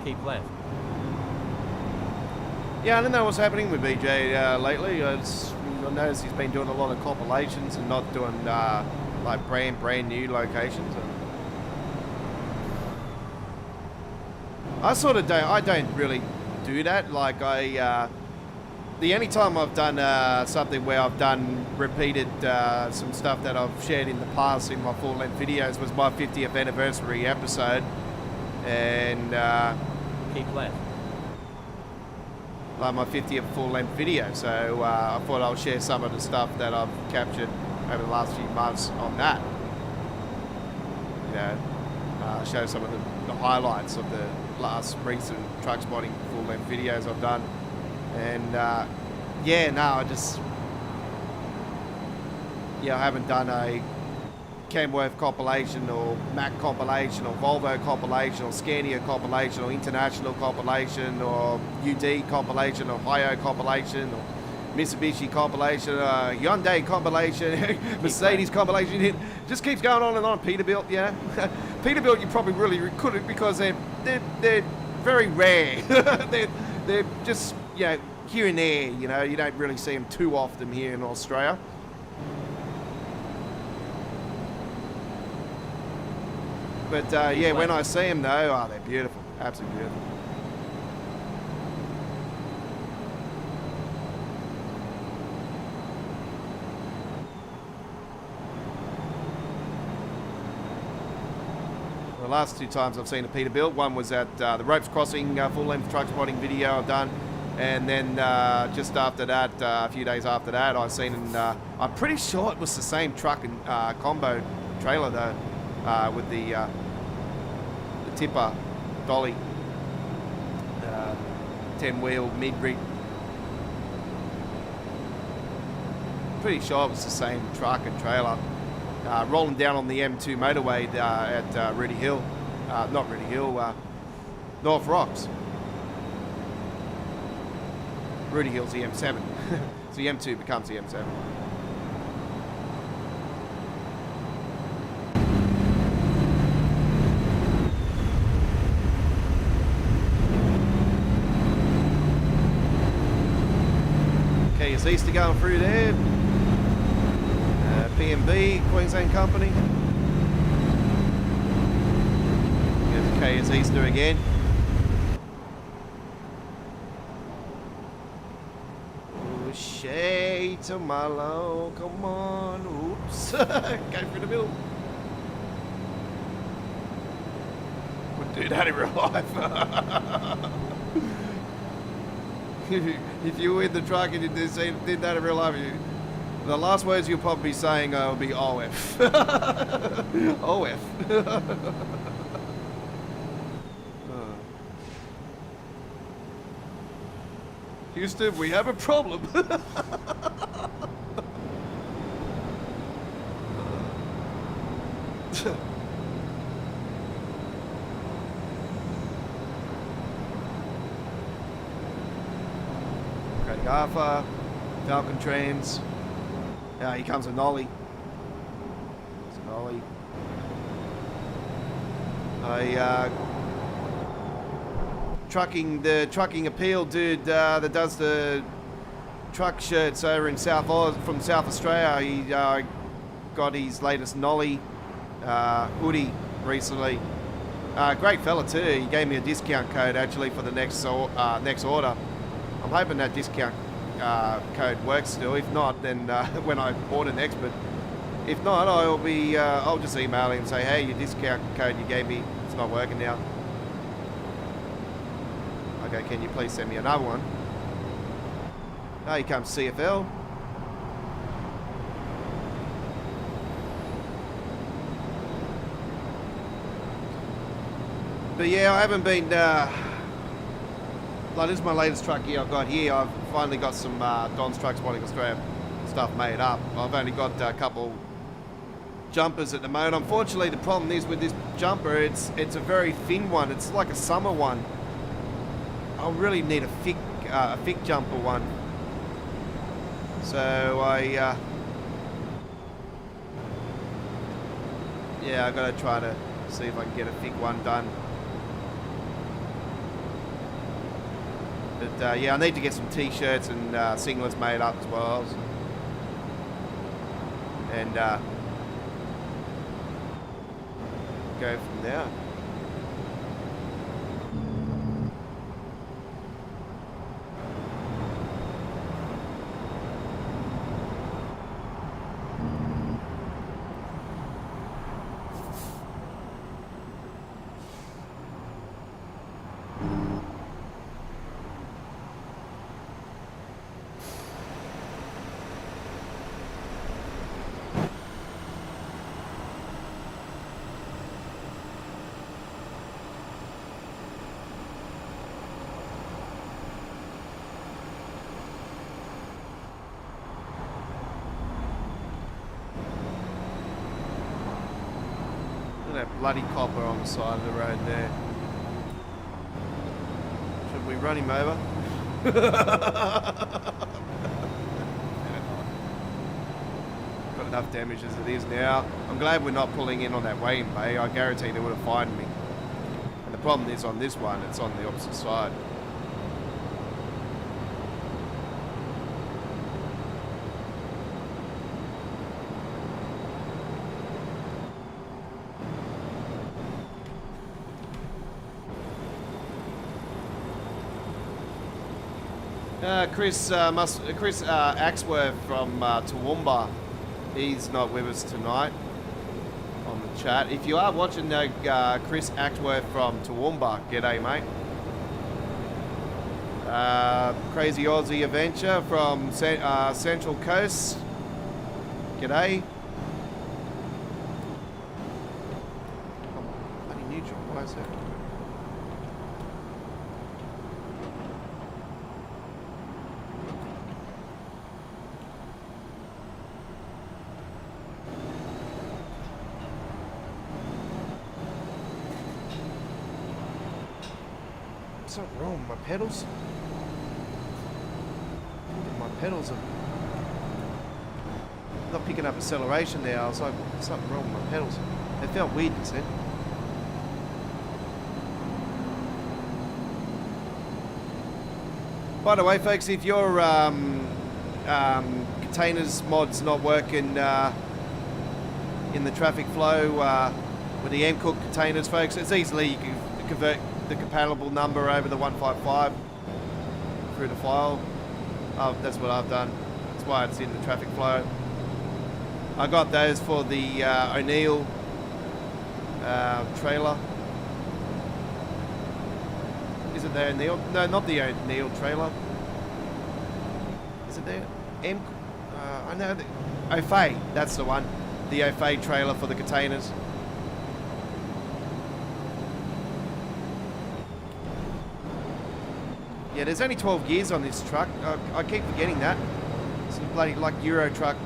Keep left. Yeah, I don't know what's happening with BJ lately. I noticed he's been doing a lot of compilations and not doing like brand new locations. I sort of don't. I don't really do that. Like the only time I've done something where I've done repeated some stuff that I've shared in the past in my full-length videos was my 50th anniversary episode, and keep left. Like my 50th full-length video. So I thought I'll share some of the stuff that I've captured over the last few months on that. You know, show some of the highlights of the last recent truck spotting full-length videos I've done. And yeah, no, I haven't done a Kenworth compilation or Mac compilation or Volvo compilation or Scania compilation or International compilation or UD compilation or Ohio compilation or Mitsubishi compilation, Hyundai compilation, Mercedes compilation. It just keeps going on and on. Peterbilt, yeah. Peterbilt you probably really couldn't, because they're very rare. they're just, you know, here and there, you know, you don't really see them too often here in Australia. But yeah, when I see them though, oh, they're beautiful, absolutely beautiful. The last two times I've seen a Peterbilt, one was at the Ropes Crossing full-length truck spotting video I've done, and then just after that, a few days after that, I've seen, I'm pretty sure it was the same truck and combo trailer though, with the tipper dolly, 10-wheel mid-rig. Pretty sure it was the same truck and trailer. Rolling down on the M2 motorway at Rudy Hill, not Rudy Hill, North Rocks. Rudy Hill's the M7, so the M2 becomes the M7. Okay, is Easter going through there? PMB, Queensland company. okay as Easter again. Oh, shade to my low, come on, oops, go through the middle. Wouldn't do that in real life. If you were in the truck and you did that in real life, the last words you'll probably be saying will be OF. OF. Houston, we have a problem. Okay, Godfather, Falcon Trains. Yeah, here comes a nollie. It's a nollie. The trucking appeal dude that does the truck shirts over in from South Australia. He got his latest nollie hoodie recently. Great fella too. He gave me a discount code actually for the next order. I'm hoping that discount code works still. If not, then when I order next. But if not, I'll just email him and say, hey, your discount code you gave me, it's not working now. Okay, can you please send me another one? Oh, here comes CFL. But yeah, I haven't been, like this is my latest truck here I've got here. I've finally got some Don's Trucks Modding Australia stuff made up. I've only got a couple jumpers at the moment. Unfortunately, the problem is with this jumper, it's a very thin one. It's like a summer one. I really need a thick jumper one. So I gotta try to see if I can get a thick one done. But yeah, I need to get some t-shirts and singlets made up as well. And go from there. That bloody copper on the side of the road there. Should we run him over? Got enough damage as it is now. I'm glad we're not pulling in on that weighing bay. I guarantee they would have fined me. And the problem is on this one, it's on the opposite side. Chris Axworth from Toowoomba, he's not with us tonight on the chat. If you are watching, Chris Axworth from Toowoomba, g'day mate. Crazy Aussie Adventure from Central Coast, g'day. Bloody neutral, why is that? Something wrong with my pedals. My pedals are not picking up acceleration there. I was like, something wrong with my pedals. They felt weird instead. By the way, folks, if your containers mod's not working in the traffic flow with the M-Cook containers, folks, it's easily, you can convert the compatible number over the 155 through the file. That's what I've done. That's why it's in the traffic flow. I got those for the O'Neill trailer. Is it the O'Neill? No, not the O'Neill trailer. Is it there? I know the O'Fay. That's the one. The O'Fay trailer for the containers. Yeah, there's only 12 gears on this truck. I keep forgetting that. It's a bloody like Euro truck.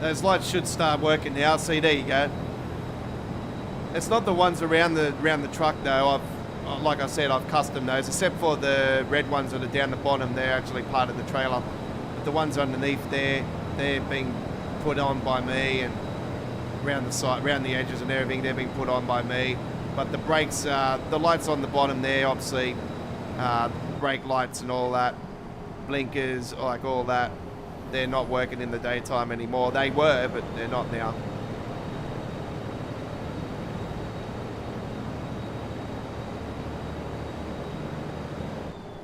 Those lights should start working now. See, there you go. It's not the ones around the truck though. Like I said, I've custom those, except for the red ones that are down the bottom. They're actually part of the trailer. But the ones underneath there, they're being put on by me, and around the side, around the edges and everything, they're being put on by me. But the brakes, the lights on the bottom there, obviously, brake lights and all that, blinkers, like all that, they're not working in the daytime anymore. They were, but they're not now.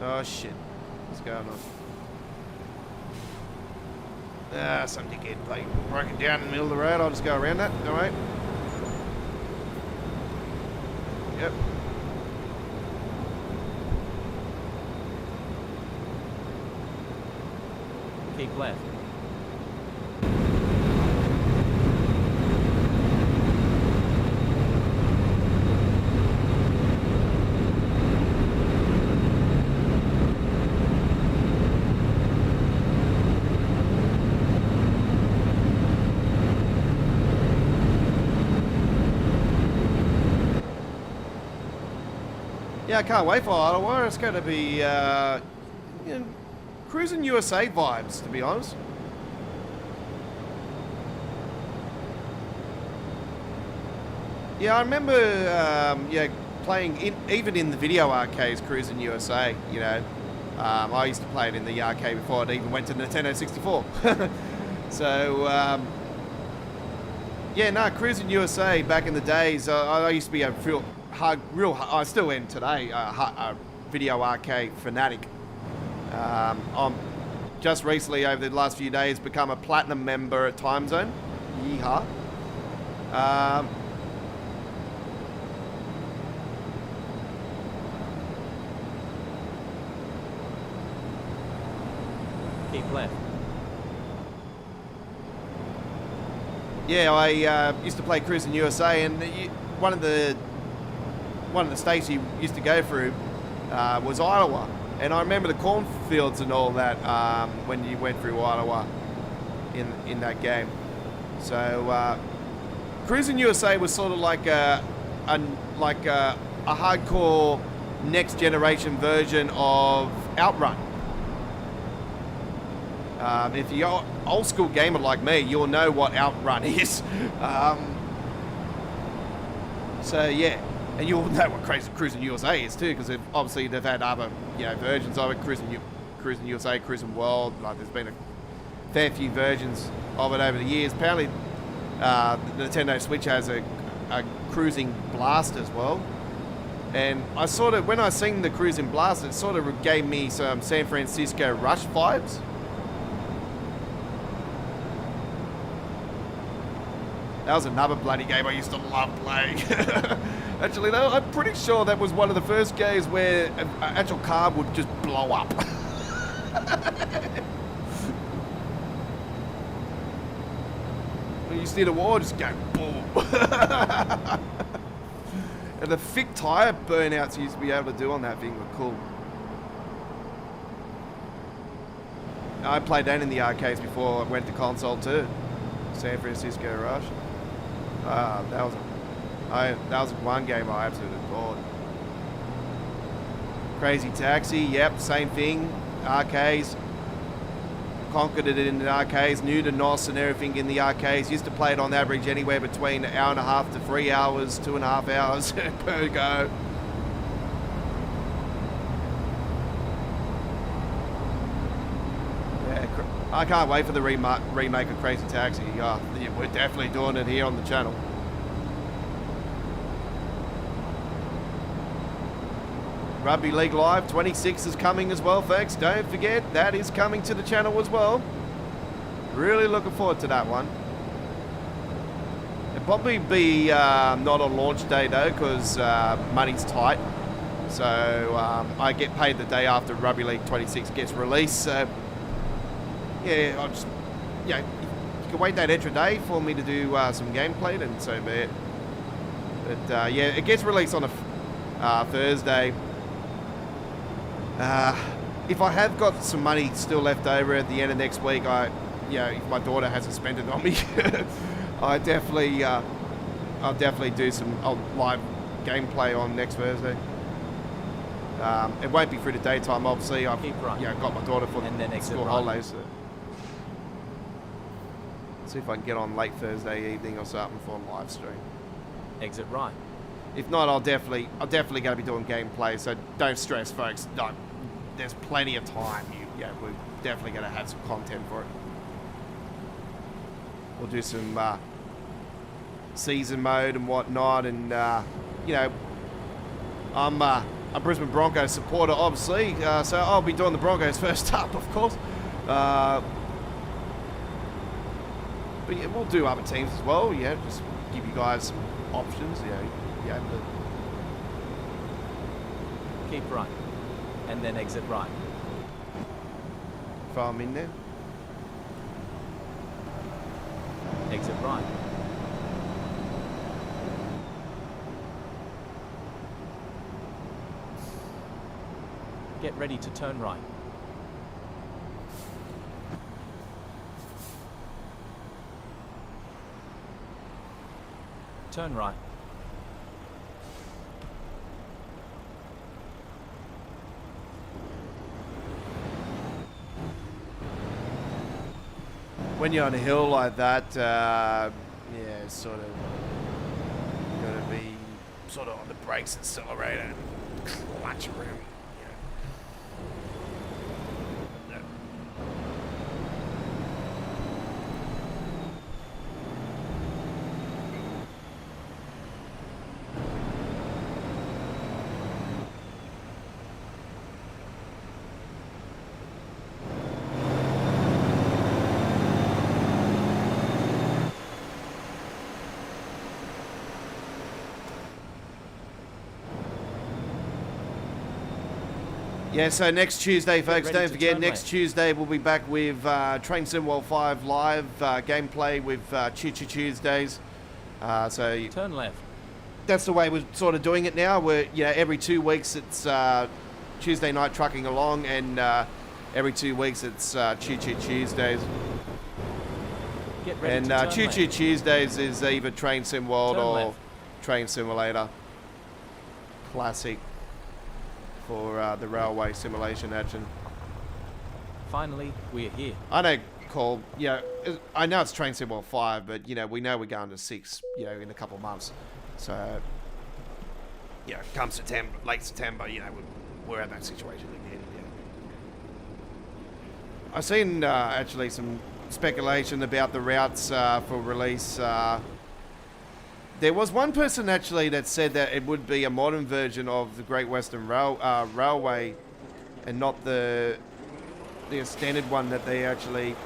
Oh shit, what's going on? Something getting like broken down in the middle of the road. I'll just go around that, alright? Yep. Keep left. Yeah, I can't wait for Ottawa. It's going to be you know, cruising USA vibes, to be honest. Yeah, I remember yeah, playing even in the video arcades, cruising USA. You know, I used to play it in the arcade before it even went to Nintendo 64. So yeah, no, cruising USA back in the days. I used to be a I still am today, a video arcade fanatic. I'm just recently, over the last few days, become a platinum member at Time Zone. Yeehaw. Keep left. Yeah, I used to play Cruising USA, and one of the states you used to go through was Ottawa. And I remember the cornfields and all that when you went through Ottawa in that game. So Cruising USA was sort of like a hardcore next generation version of Outrun. If you're an old school gamer like me, you'll know what Outrun is. So yeah. And you'll know what Cruising USA is too, because obviously they've had other, you know, versions of it. Cruising USA, Cruising World. Like, there's been a fair few versions of it over the years. Apparently, the Nintendo Switch has a Cruising Blast as well. And I sort of, when I seen the Cruising Blast, it sort of gave me some San Francisco Rush vibes. That was another bloody game I used to love playing. Actually, no, I'm pretty sure that was one of the first games where an actual car would just blow up. When you see the wall, just go boom. And the thick tyre burnouts you used to be able to do on that thing were cool. I played that in the arcades before I went to console too. San Francisco Rush. That was one game I absolutely adored. Crazy Taxi, yep, same thing. Arcades. conquered it in the arcades, knew the NOS and everything in the arcades. Used to play it on average anywhere between an hour and a half to 3 hours, 2.5 hours per go. Yeah, I can't wait for the remake of Crazy Taxi. Yeah, we're definitely doing it here on the channel. Rugby League Live 26 is coming as well, folks. Don't forget, that is coming to the channel as well. Really looking forward to that one. It'll probably be not on launch day though, because money's tight. So I get paid the day after Rugby League 26 gets released. So yeah, I'll just, you can wait that extra day for me to do some gameplay, then so be it. But yeah, it gets released on a Thursday. If I have got some money still left over at the end of next week, if my daughter hasn't spent it on me, I'll definitely do some live gameplay on next Thursday. It won't be through the daytime, obviously. I've got my daughter for the school holidays. So. See if I can get on late Thursday evening or something for a live stream. Exit right. If not, I'll definitely going to be doing gameplay. So don't stress, folks. No, there's plenty of time. We're definitely going to have some content for it. We'll do some season mode and whatnot, and I'm a Brisbane Broncos supporter, obviously. So I'll be doing the Broncos first up, of course. But yeah, we'll do other teams as well. Yeah, just give you guys some options. Keep right. And then exit right. If I'm in there. Exit right. Get ready to turn right. Turn right. When you're on a hill like that, it's sort of got to be sort of on the brakes, accelerator, and clutch around. Yeah, so next Tuesday, folks, don't forget, next Tuesday we'll be back with Train Sim World 5 live gameplay with Tuesdays. So turn left. That's the way we're sort of doing it now. We're every 2 weeks it's Tuesday Night Trucking Along, and every 2 weeks it's Tuesdays. Get ready and to turn left. Tuesdays is either Train Sim World Turn or left. Train Simulator Classic. For the railway simulation action. Finally, we're here. I know, Cole. I know it's Train Sim World 5, but we know we're going to 6. In a couple of months. So, come September, late September, we're at that situation again. Yeah. I've seen actually some speculation about the routes for release. There was one person actually that said that it would be a modern version of the Great Western Railway, and not the extended one that they actually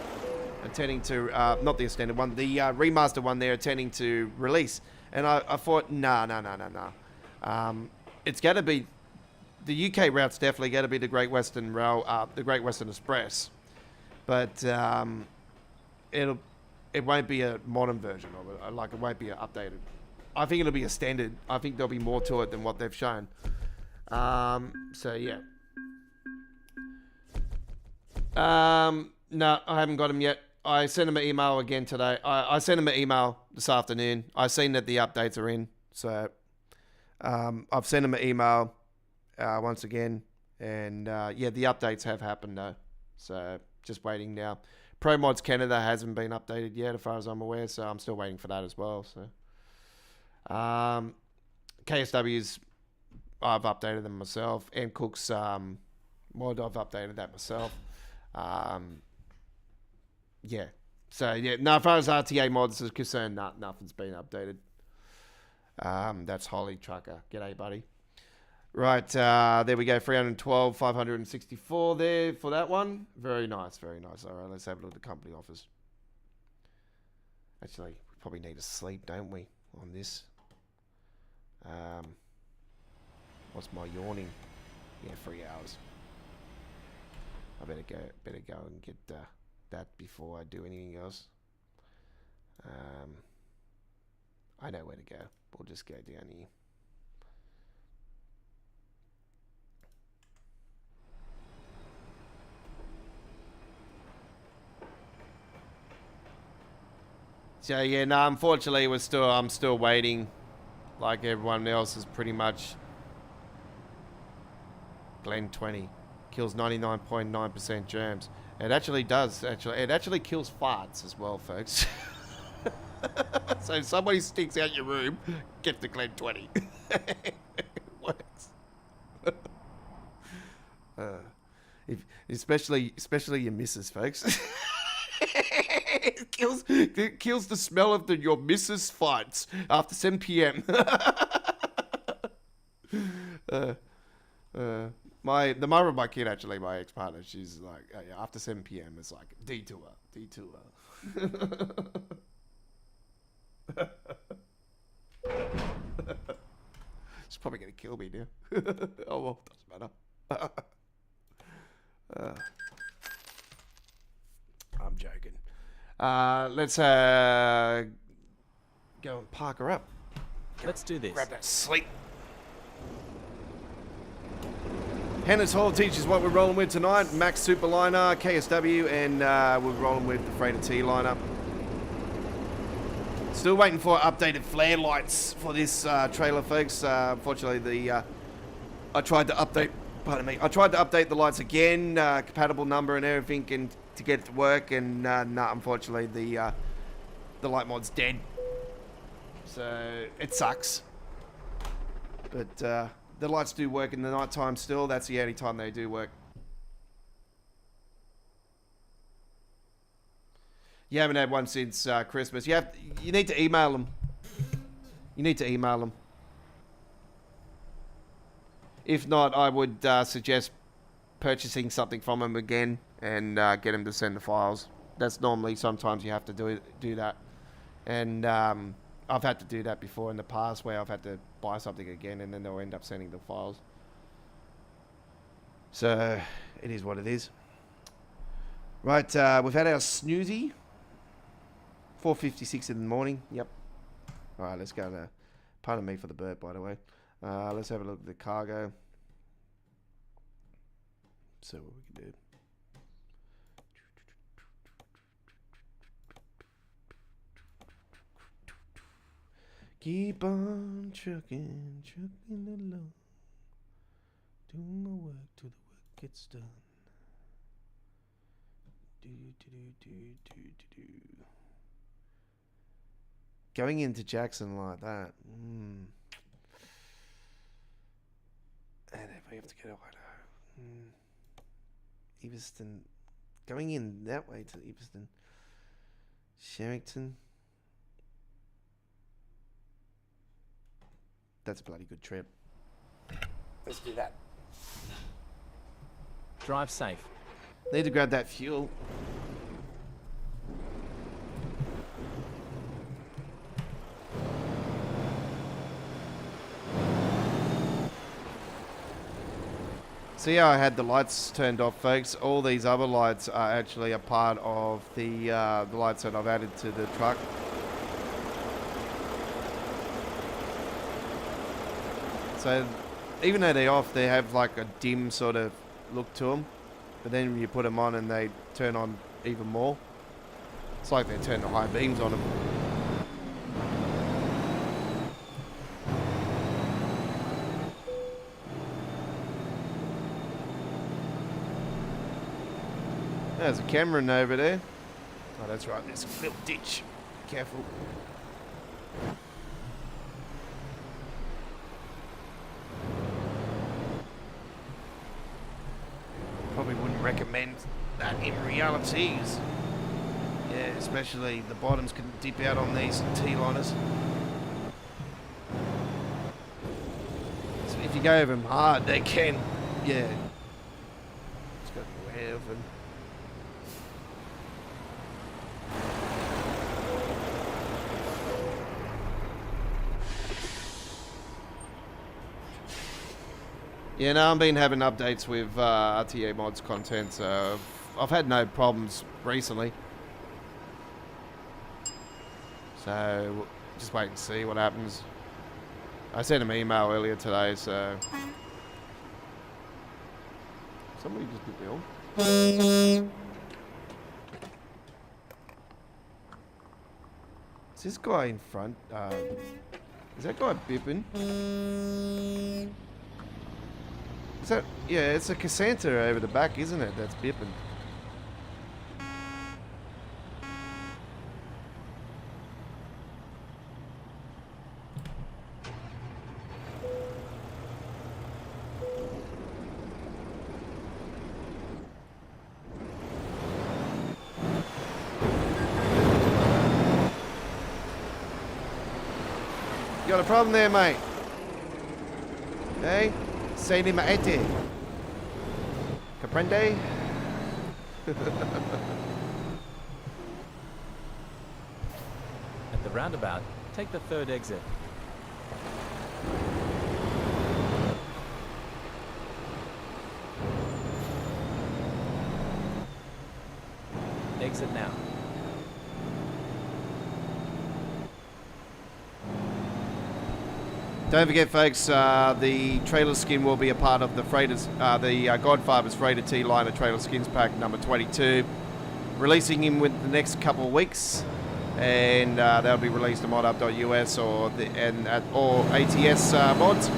intending to. Not the extended one, the remastered one they're intending to release. And I thought, no. It's got to be the UK route's definitely got to be the Great Western the Great Western Express, but it won't be a modern version of it. Like, it won't be updated. I think it'll be a standard. I think there'll be more to it than what they've shown. So yeah. No, I haven't got him yet. I sent him an email again today. I sent him an email this afternoon. I've seen that the updates are in. So I've sent him an email once again. And the updates have happened though. So just waiting now. Pro Mods Canada hasn't been updated yet, as far as I'm aware, so I'm still waiting for that as well. So, KSW's, I've updated them myself. M Cook's mod, I've updated that myself. Yeah. So yeah, no, as far as RTA mods is concerned, nothing's been updated. That's Holy Trucker. G'day, buddy. Right, there we go. 312, 564 there for that one. Very nice, very nice. All right, let's have a look at the company offers. Actually, we probably need to sleep, don't we, on this? What's my yawning? Yeah, 3 hours. I better go and get that before I do anything else. I know where to go. We'll just go down here. So yeah, no, unfortunately I'm still waiting. Like everyone else is pretty much. Glen 20 kills 99.9% germs. It actually does. It actually kills farts as well, folks. So if somebody stinks out your room, get the Glen 20. It works. Especially your missus, folks. It kills the smell of your missus farts after 7 p.m. The mother of my kid, actually, my ex-partner, she's like, yeah, after 7 p.m. it's like detour. She's probably gonna kill me now. Oh well, doesn't matter. I'm joking. Let's go and park her up. Let's do this. Grab that sleep. Hannah's Haul teaches what we're rolling with tonight. Max Superliner, KSW, and we're rolling with the Freighter T lineup. Still waiting for updated flare lights for this trailer, folks. Unfortunately, I tried to update. Pardon me. I tried to update the lights again, compatible number and everything, and to get it to work. And unfortunately, the light mod's dead. So it sucks. But the lights do work in the night time still. That's the only time they do work. You haven't had one since Christmas. You need to email them. You need to email them. If not, I would suggest purchasing something from them again and get them to send the files. That's normally, sometimes you have to do that. And I've had to do that before in the past, where I've had to buy something again and then they'll end up sending the files. So it is what it is. Right, we've had our snoozy. 4:56 in the morning. Yep. All right, let's go to. Pardon me for the burp, by the way. Let's have a look at the cargo. See what we can do. Keep on trucking along. Do my work till the work gets done. Do. Going into Jackson like that. And if we have to get away to Everston. Going in that way to Everston. Sherrington. That's a bloody good trip. Let's do that. Drive safe. Need to grab that fuel. See how I had the lights turned off, folks? All these other lights are actually a part of the lights that I've added to the truck. So even though they're off, they have like a dim sort of look to them. But then when you put them on and they turn on even more. It's like they turn the high beams on them. There's a Cameron over there. Oh, that's right. There's a little ditch. Careful. Probably wouldn't recommend that in reality. Yeah, especially the bottoms can dip out on these T-liners. So if you go over them hard, they can, yeah. Just got to be aware of them. Yeah, no, I've been having updates with RTA mods content, so I've had no problems recently. So, just wait and see what happens. I sent him an email earlier today, so... Somebody just hit me on. Is this guy in front? Is that guy bipping? Is that... Yeah, it's a Cassandra over the back, isn't it? That's bipping. You got a problem there, mate? Hey? Say ni maete. Comprende? At the roundabout, take the third exit. Exit now. Don't forget, folks, the trailer skin will be a part of the Freighters, the Godfather's Freighter T-Liner Trailer Skins Pack number 22. Releasing him with the next couple of weeks, and they'll be released to modup.us or ATS mods.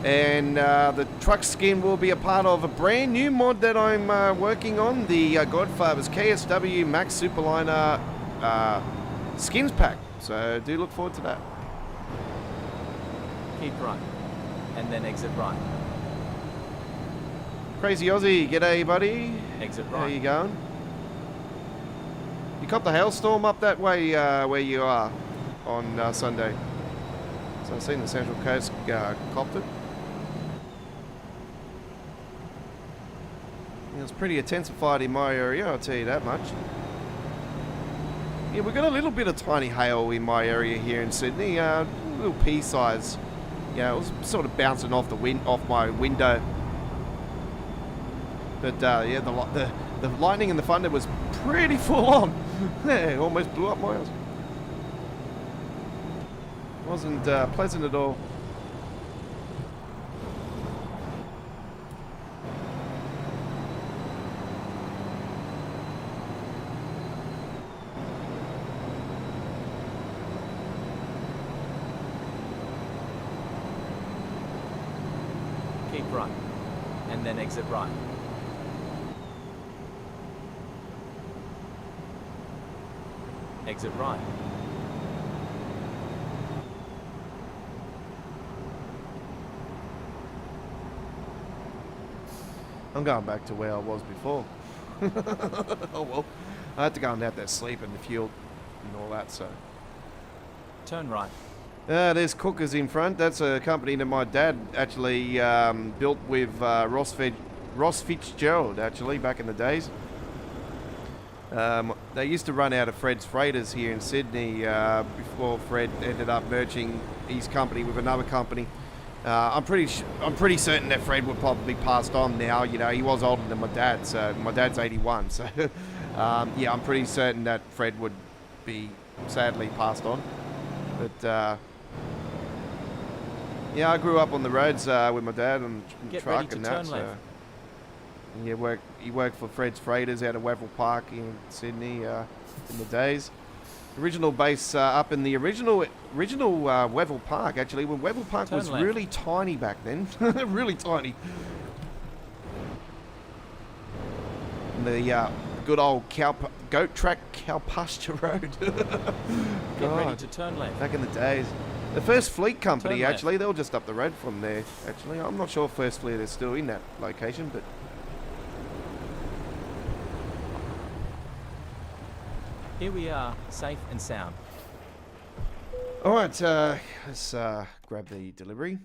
And the truck skin will be a part of a brand new mod that I'm working on, the Godfather's KSW Max Superliner Skins Pack. So do look forward to that. Keep right, and then exit right. Crazy Aussie, g'day buddy. Exit right. How you going? You caught the hailstorm up that way where you are on Sunday. So I've seen the Central Coast copped it. It was pretty intensified in my area, I'll tell you that much. Yeah, we've got a little bit of tiny hail in my area here in Sydney, little pea size. Yeah, it was sort of bouncing off my window. But yeah, the lightning and the thunder was pretty full on. Yeah, it almost blew up my house. Wasn't pleasant at all. Keep right, and then exit right. Exit right. I'm going back to where I was before. Oh well, I had to go and have that sleep in the fuel and all that, so. Turn right. There's Cookers in front. That's a company that my dad actually built with Ross Fitzgerald, actually, back in the days. They used to run out of Fred's Freighters here in Sydney before Fred ended up merging his company with another company. I'm pretty certain that Fred would probably passed on now. You know, he was older than my dad, so my dad's 81. So yeah, I'm pretty certain that Fred would be sadly passed on. But yeah, I grew up on the roads with my dad on the truck and that. So yeah, he worked for Fred's Freighters out of Wavell Park in Sydney in the days. Original base up in the original Wavell Park, actually, when Wavell Park was really tiny back then. Really tiny. And the good old goat track cow pasture road. Get ready God, to turn left. back in the days. The First Fleet Company, Turn left. actually, they were just up the road from there, actually. I'm not sure if First Fleet is still in that location, but... Here we are, safe and sound. Alright, let's grab the delivery.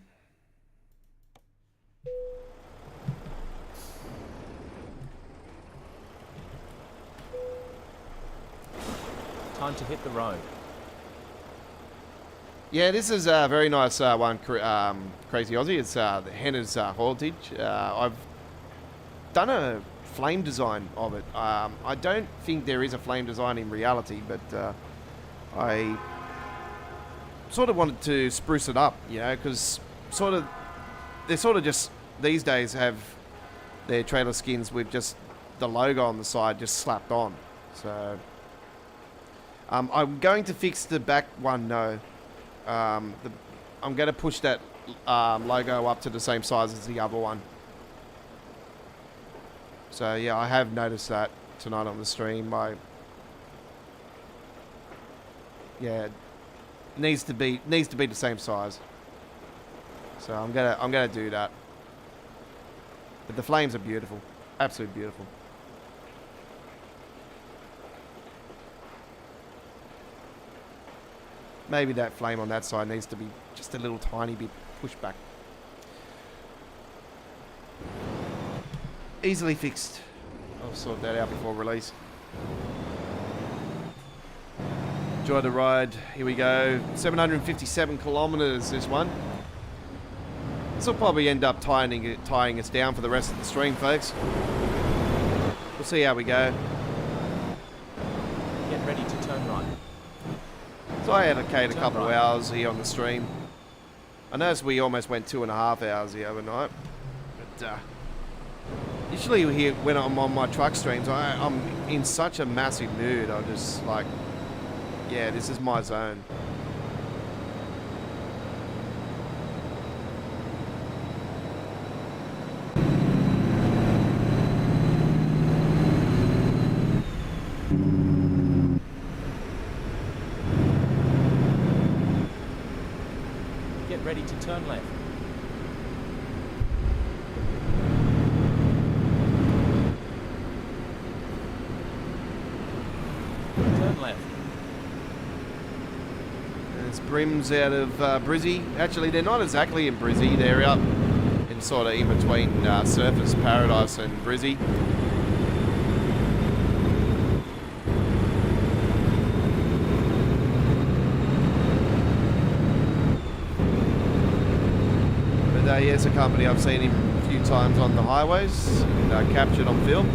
Time to hit the road. Yeah, this is a very nice one, Crazy Aussie. It's the Henna's Haulage. I've done a flame design of it. I don't think there is a flame design in reality, but I sort of wanted to spruce it up, you know, because they sort of just these days have their trailer skins with just the logo on the side just slapped on. So I'm going to fix the back one, no. I'm going to push that logo up to the same size as the other one. So yeah, I have noticed that tonight on the stream. Yeah, it needs to be the same size. So I'm gonna do that. But the flames are beautiful, absolutely beautiful. Maybe that flame on that side needs to be just a little tiny bit pushed back. Easily fixed. I'll sort that out before release. Enjoy the ride. Here we go. 757 kilometers, this one. This will probably end up tying us down for the rest of the stream, folks. We'll see how we go. Get ready to turn right. So I allocate a couple of hours here on the stream. I noticed we almost went 2.5 hours the other night. But usually here, when I'm on my truck streams, I'm in such a massive mood. I'm just like, yeah, this is my zone. Get ready to turn left. Turn left. There's brims out of Brizzy. Actually, they're not exactly in Brizzy. They're up in sort of in between Surfers Paradise and Brizzy. But yeah, it's a company I've seen him a few times on the highways and captured on film.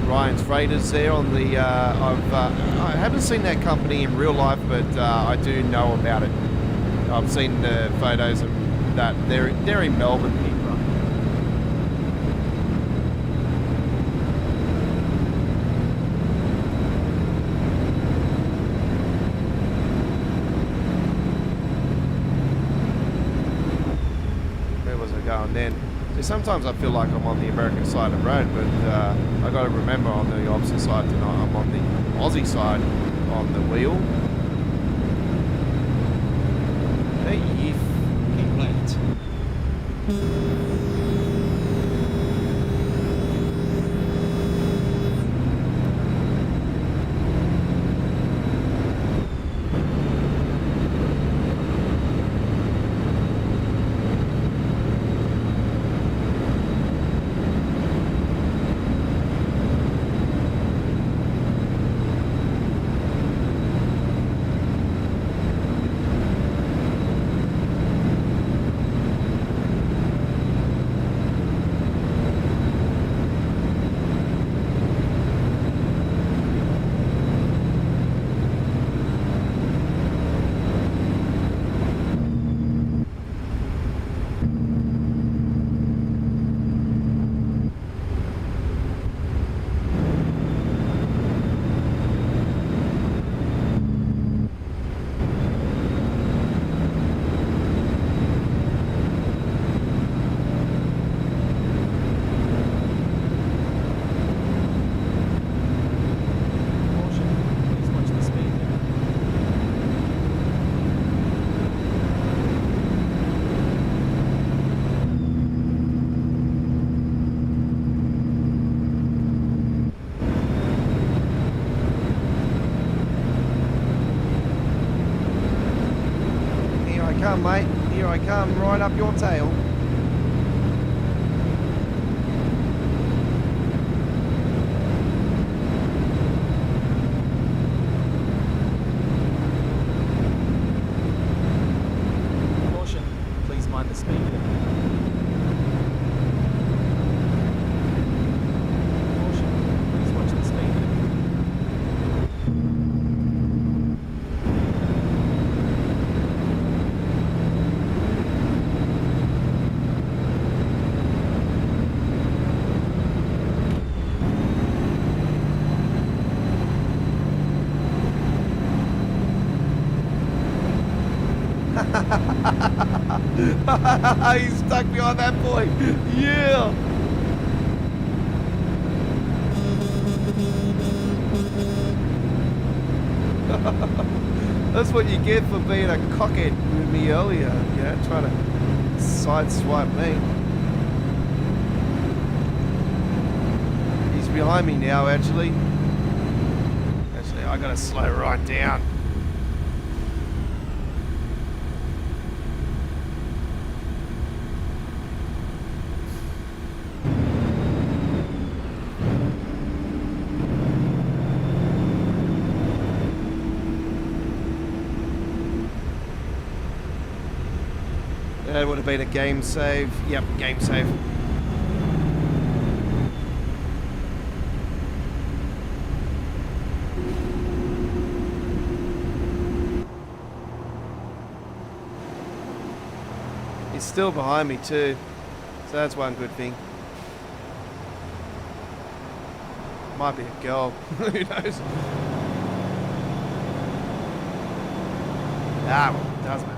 Ryan's Freighters there on the. I haven't seen that company in real life, but I do know about it. I've seen the photos of that. They're in Melbourne. Where was I going then? See, sometimes I feel like I'm on the American side of the road, but I got to remember on the opposite side tonight. I'm on the Aussie side on the wheel. Hey, you fucking left. Here I come, right up your tail. Caution, please mind the speed. Caution, please watch the speed. He's stuck behind that boy. Yeah. That's what you get for being a cockhead with me earlier. You know, trying to sideswipe me. He's behind me now, actually. Actually, I gotta slow right down. That would have been a game save. Yep, game save. He's still behind me too, so that's one good thing. Might be a girl, who knows? Ah, well, it does matter.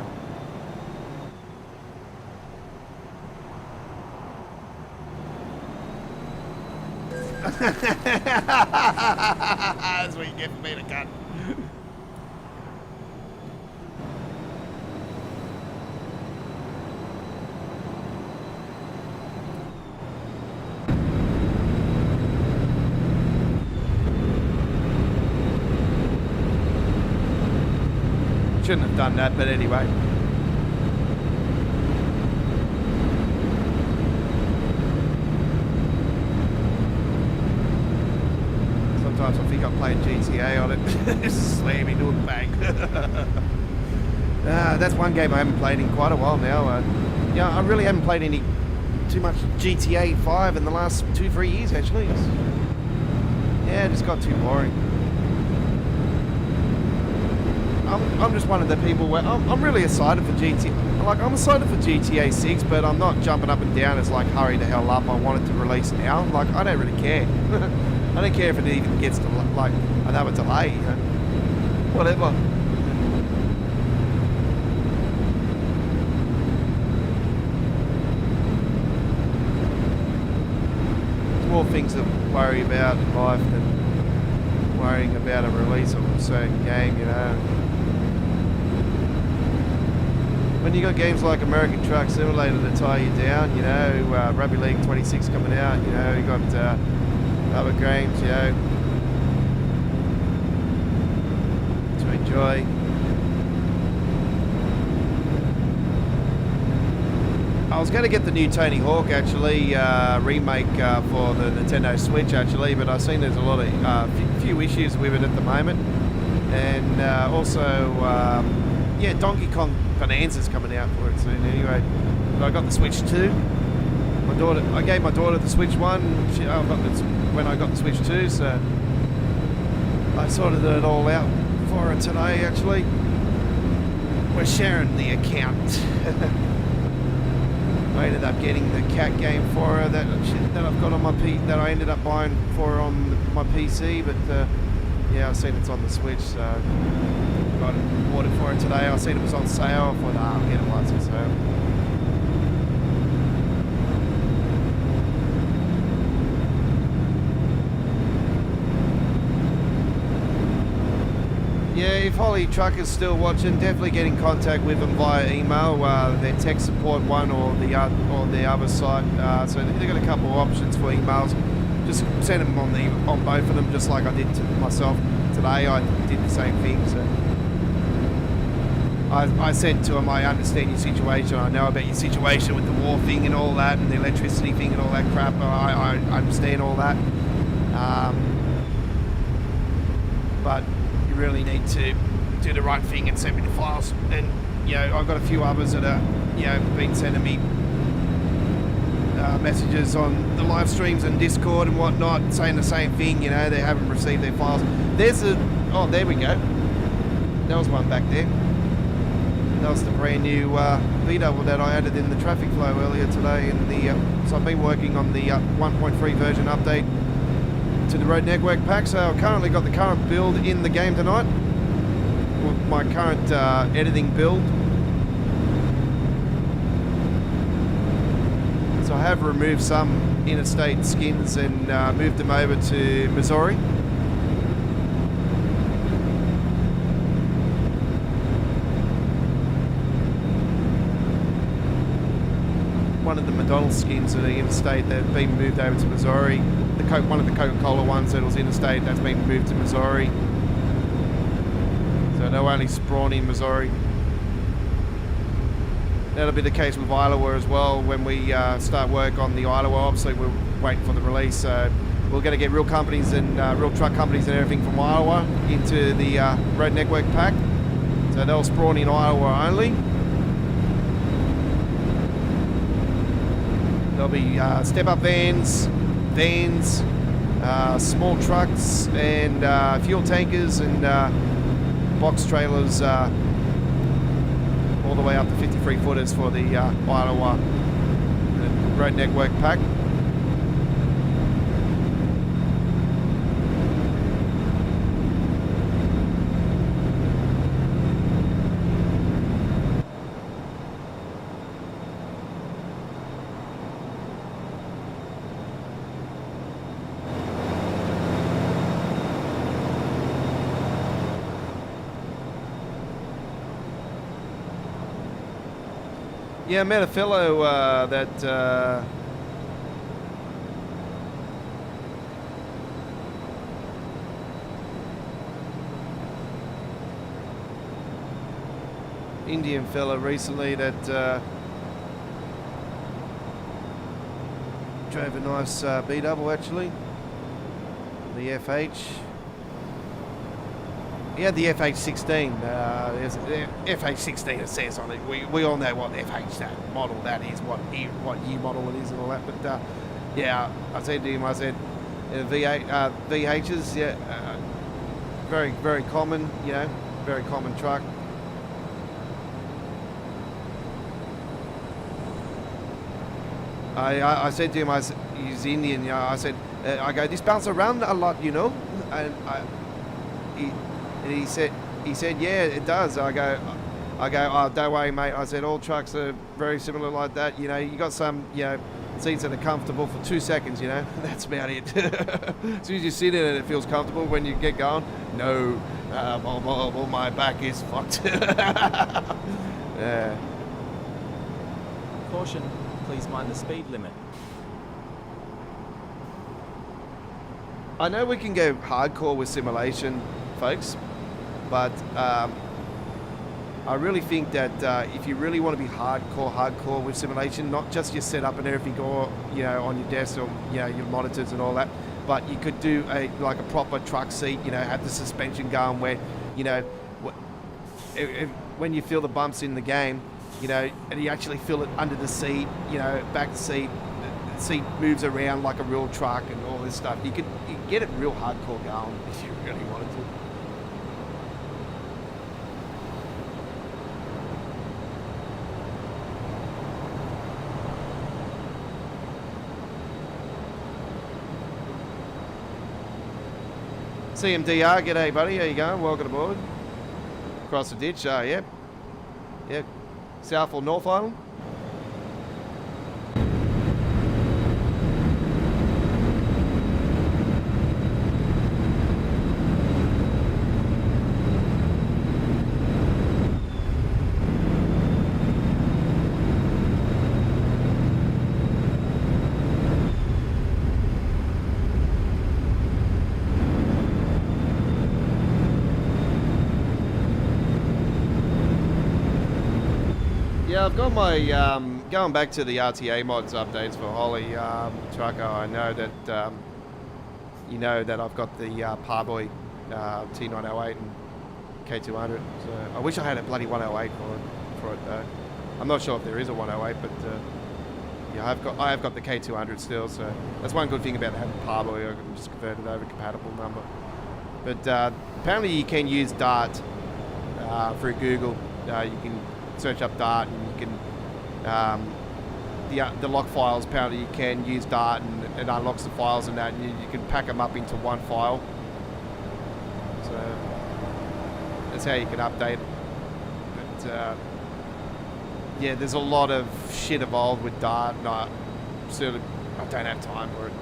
That's what you get for being a cunt. Shouldn't have done that, but anyway. Sometimes I think I'm playing GTA on it. Just slam into a bang. That's one game I haven't played in quite a while now. Yeah, I really haven't played too much GTA 5 in the last 2-3 years actually. It just got too boring. I'm just one of the people where I'm really excited for GTA. Like, I'm excited for GTA 6, but I'm not jumping up and down as like, hurry the hell up, I want it to release now. Like, I don't really care. I don't care if it even gets to like another delay, you know. Whatever. There's more things to worry about in life than worrying about a release of a certain game, you know. When you got games like American Truck Simulator to tie you down, you know, Rugby League 26 coming out, you know, you got other games, you know, to enjoy. I was going to get the new Tony Hawk actually remake for the Nintendo Switch actually, but I've seen there's a lot of few issues with it at the moment, and also yeah, Donkey Kong Bonanza's coming out for it soon anyway. But I got the Switch 2. I gave my daughter the Switch 1 when I got the Switch 2, so I sorted it all out for her today actually. We're sharing the account. I ended up getting the cat game for her that I've got on my that I ended up buying for her on my PC, but yeah, I've seen it's on the Switch, so bought it for her today. I seen it was on sale. I thought, I'll get it while it's on sale. Yeah, if Holly Truck is still watching, definitely get in contact with them via email, their tech support one or the other site. So they've got a couple of options for emails. Just send them on both of them, just like I did to myself today. I did the same thing. So I said to him, I understand your situation. I know about your situation with the war thing and all that, and the electricity thing and all that crap. I understand all that. But you really need to do the right thing and send me the files. And, you know, I've got a few others that are, you know, been sending me messages on the live streams and Discord and whatnot, saying the same thing. You know, they haven't received their files. Oh, there we go. There was one back there. That was the brand new V-double that I added in the traffic flow earlier today. So I've been working on the 1.3 version update to the road network pack. So I've currently got the current build in the game tonight. My current editing build. So I have removed some interstate skins and moved them over to Missouri. One of the McDonald's skins that are interstate that have been moved over to Missouri. One of the Coca-Cola ones that was interstate, that's been moved to Missouri. So they'll only spawn in Missouri. That'll be the case with Iowa as well when we start work on the Iowa. Obviously, we're waiting for the release. So we're going to get real companies and real truck companies and everything from Iowa into the road network pack. So they'll spawn in Iowa only. There'll be step-up vans, small trucks, and fuel tankers and box trailers. All the way up to 53 footers for the Iowa road network pack. Yeah, I met a fellow that Indian fellow recently that drove a nice B-double actually, the FH. He had the FH16. There's FH16 it says on it. We all know what FH that model that is, what year model it is and all that. But yeah, I said to him, I said V8 VHs, yeah, very very common, you know, very common truck. I said to him, he's Indian. You know, I said, I go, this bounce around a lot, you know, and he said, yeah, it does. I go, oh, don't worry, mate. I said, all trucks are very similar like that. You know, you got some, you know, seats that are comfortable for 2 seconds, you know. That's about it. As soon as you sit in it, it feels comfortable. When you get going, no, my back is fucked. Yeah. Caution, please mind the speed limit. I know we can go hardcore with simulation, folks, but I really think that if you really want to be hardcore with simulation, not just your setup and everything, or you know, on your desk or you know, your monitors and all that, but you could do a proper truck seat. You know, have the suspension going where, you know, when you feel the bumps in the game, you know, and you actually feel it under the seat, you know, back the seat moves around like a real truck and all this stuff. You could get it real hardcore going if you really wanted to. CMDR, g'day buddy, how you going? Welcome aboard. Across the ditch, yep. Yep. South or North Island? Yeah, I've got my, going back to the RTA mods updates for Holly Trucker, I know that, you know that I've got the Parboy T908 and K200. So I wish I had a bloody 108 for it though. I'm not sure if there is a 108, but yeah, I have got the K200 still, so that's one good thing about having Parboy. I can just convert it over compatible number. But apparently you can use Dart through Google. You can search up Dart, and you can the lock files. Apparently you can use Dart, and it unlocks the files and that, and you can pack them up into one file. So that's how you can update it. But yeah, there's a lot of shit involved with Dart, and I don't have time for it.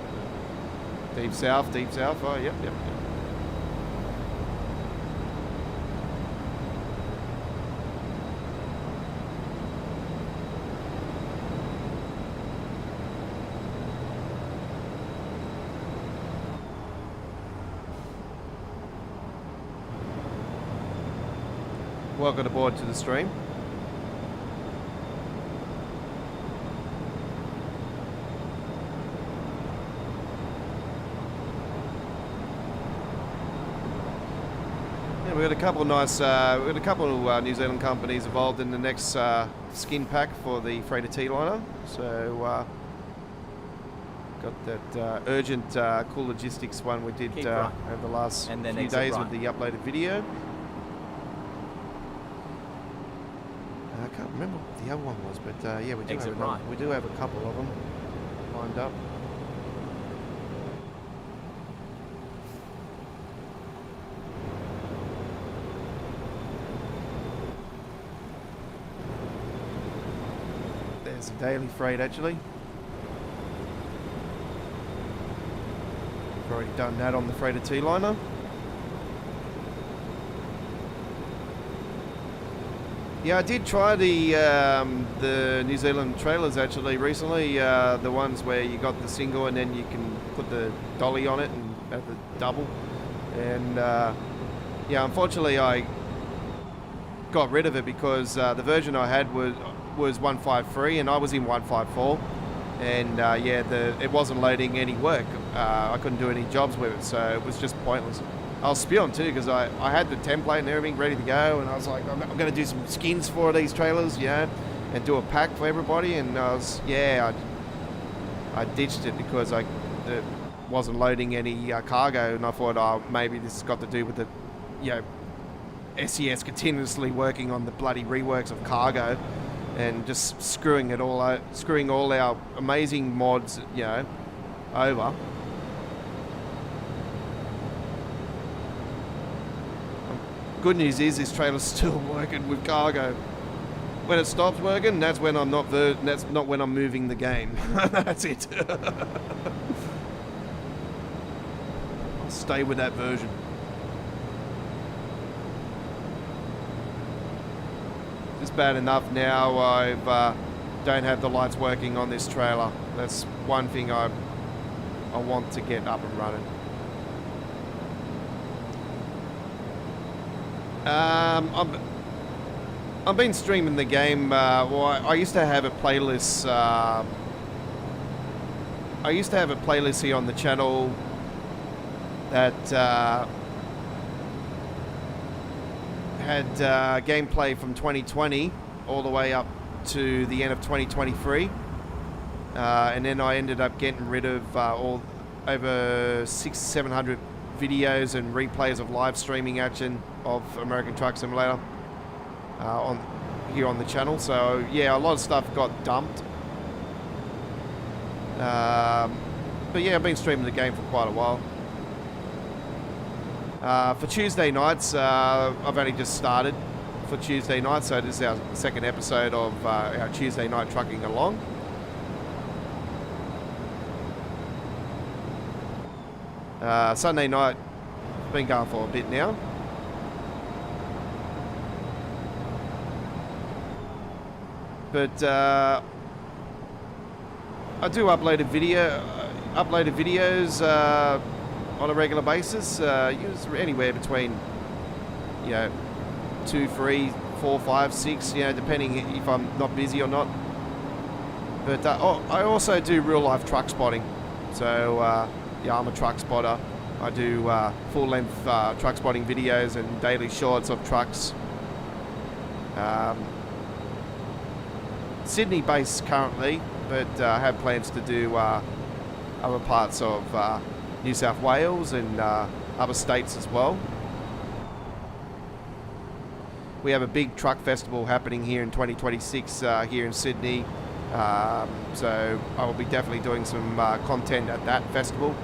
Deep South. Oh, yep. Welcome aboard to the stream. Yeah, we got a couple of nice, we got a couple of New Zealand companies involved in the next skin pack for the Freighter T-liner. So got that urgent cool logistics one we did over the last few days with the uploaded video. I can't remember what the other one was, but yeah, we do have a couple of them lined up. There's a daily freight actually. I've already done that on the Freighter T-liner. Yeah, I did try the New Zealand trailers actually recently. The ones where you got the single and then you can put the dolly on it and have the double. And yeah, unfortunately I got rid of it because the version I had was 153 and I was in 154. And yeah, it wasn't loading any work. I couldn't do any jobs with it, so it was just pointless. I was spewing too because I had the template and everything ready to go, and I was like, I'm going to do some skins for these trailers, you know, and do a pack for everybody. And I ditched it because it wasn't loading any cargo, and I thought, oh, maybe this has got to do with the, you know, SES continuously working on the bloody reworks of cargo and just screwing all our amazing mods, you know, over. Good news is this trailer's still working with cargo. When it stops working, that's when I'm not when I'm moving the game. That's it. I'll stay with that version. Just bad enough now I've don't have the lights working on this trailer. That's one thing I want to get up and running. I've been streaming the game. Well, I used to have a playlist. I used to have a playlist here on the channel that had gameplay from 2020 all the way up to the end of 2023, and then I ended up getting rid of all over 600-700 videos and replays of live streaming action of American Truck Simulator here on the channel. So yeah, a lot of stuff got dumped. But yeah, I've been streaming the game for quite a while. For Tuesday nights, I've only just started for Tuesday night, so this is our second episode of our Tuesday Night Trucking Along. Sunday night, been going for a bit now. But I do uploaded videos on a regular basis. Anywhere between, you know, 2, 3, 4, 5, 6, you know, depending if I'm not busy or not. But I also do real life truck spotting. So yeah, I'm a truck spotter. I do full length truck spotting videos and daily shorts of trucks. Sydney based currently, but I have plans to do other parts of New South Wales and other states as well. We have a big truck festival happening here in 2026 here in Sydney. So I will be definitely doing some content at that festival.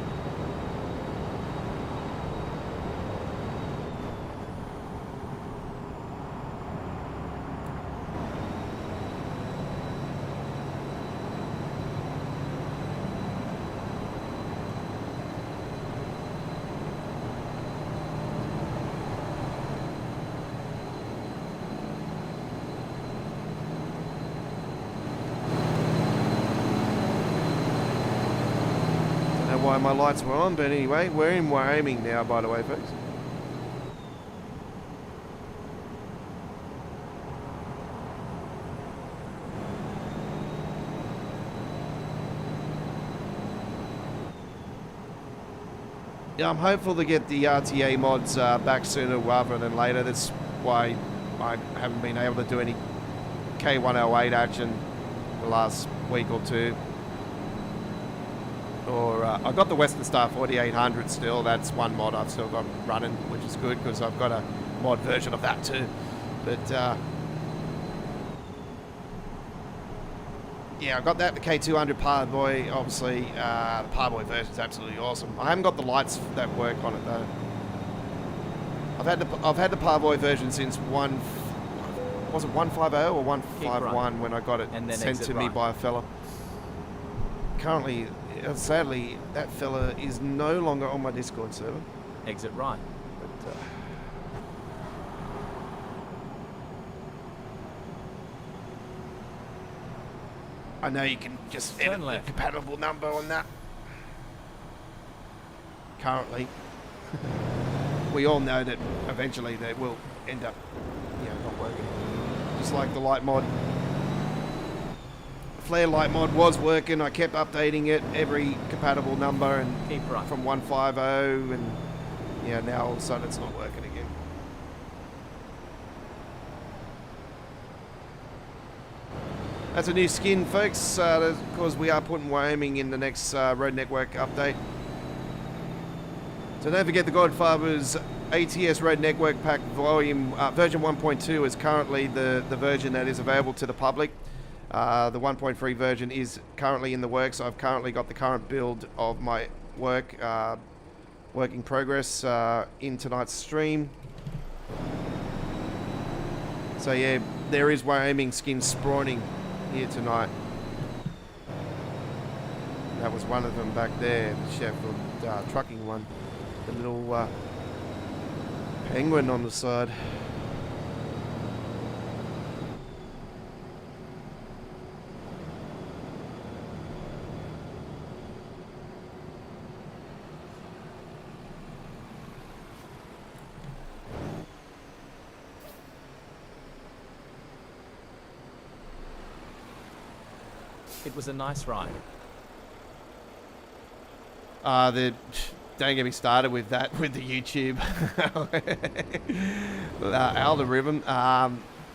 Why my lights were on, but anyway, we're in Wyoming now, by the way, folks. Yeah, I'm hopeful to get the RTA mods back sooner rather than later. That's why I haven't been able to do any K108 action the last week or two. Or I've got the Western Star 4800 still. That's one mod I've still got running, which is good because I've got a mod version of that too. But yeah, I've got that, the K200 Parboy. Obviously, the Parboy version is absolutely awesome. I haven't got the lights that work on it though. I've had the Parboy version since was it 150 or 151 when I got it sent to me by a fella. Currently, sadly, that fella is no longer on my Discord server. Exit right. But, I know you can just edit the compatible number on that. Currently, we all know that eventually they will end up, you know, not working. Just like the light mod. Flare light mod was working. I kept updating it every compatible number and keep right from 150 and yeah, now all of a sudden it's not working again. That's a new skin, folks, because we are putting Wyoming in the next road network update. So don't forget the Godfather's ATS Road Network Pack volume version 1.2 is currently the version that is available to the public. The 1.3 version is currently in the works. I've currently got the current build of my work in progress in tonight's stream. So yeah, there is Wyoming skins spawning here tonight. That was one of them back there, the Sheffield trucking one. The little penguin on the side. It was a nice ride. Don't get me started with that, with the YouTube algorithm.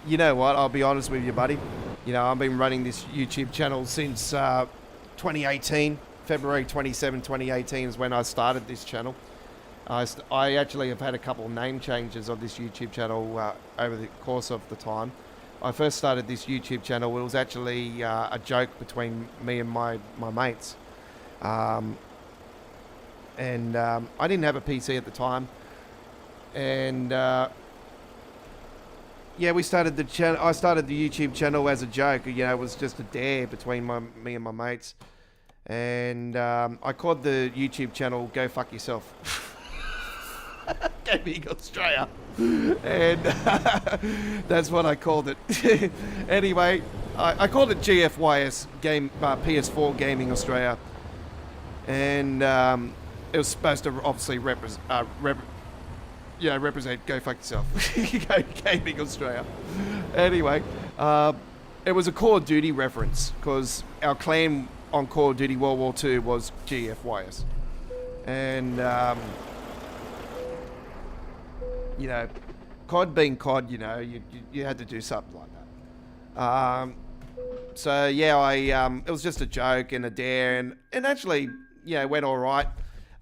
You know what? I'll be honest with you, buddy. You know, I've been running this YouTube channel since 2018. February 27, 2018 is when I started this channel. I actually have had a couple of name changes of this YouTube channel over the course of the time. I first started this YouTube channel. It was actually a joke between me and my mates. And I didn't have a PC at the time. And yeah, we started the channel. I started the YouTube channel as a joke. You know, it was just a dare between me and my mates. And I called the YouTube channel "Go Fuck Yourself." Gaming Australia. And that's what I called it. Anyway, I called it GFYS Game PS4 Gaming Australia, and it was supposed to obviously represent. Go fuck yourself. Go Gaming Australia. Anyway, it was a Call of Duty reference because our clan on Call of Duty World War II was GFYS. And, COD being COD, you had to do something like that. So yeah, it was just a joke and a dare, and actually, it went all right.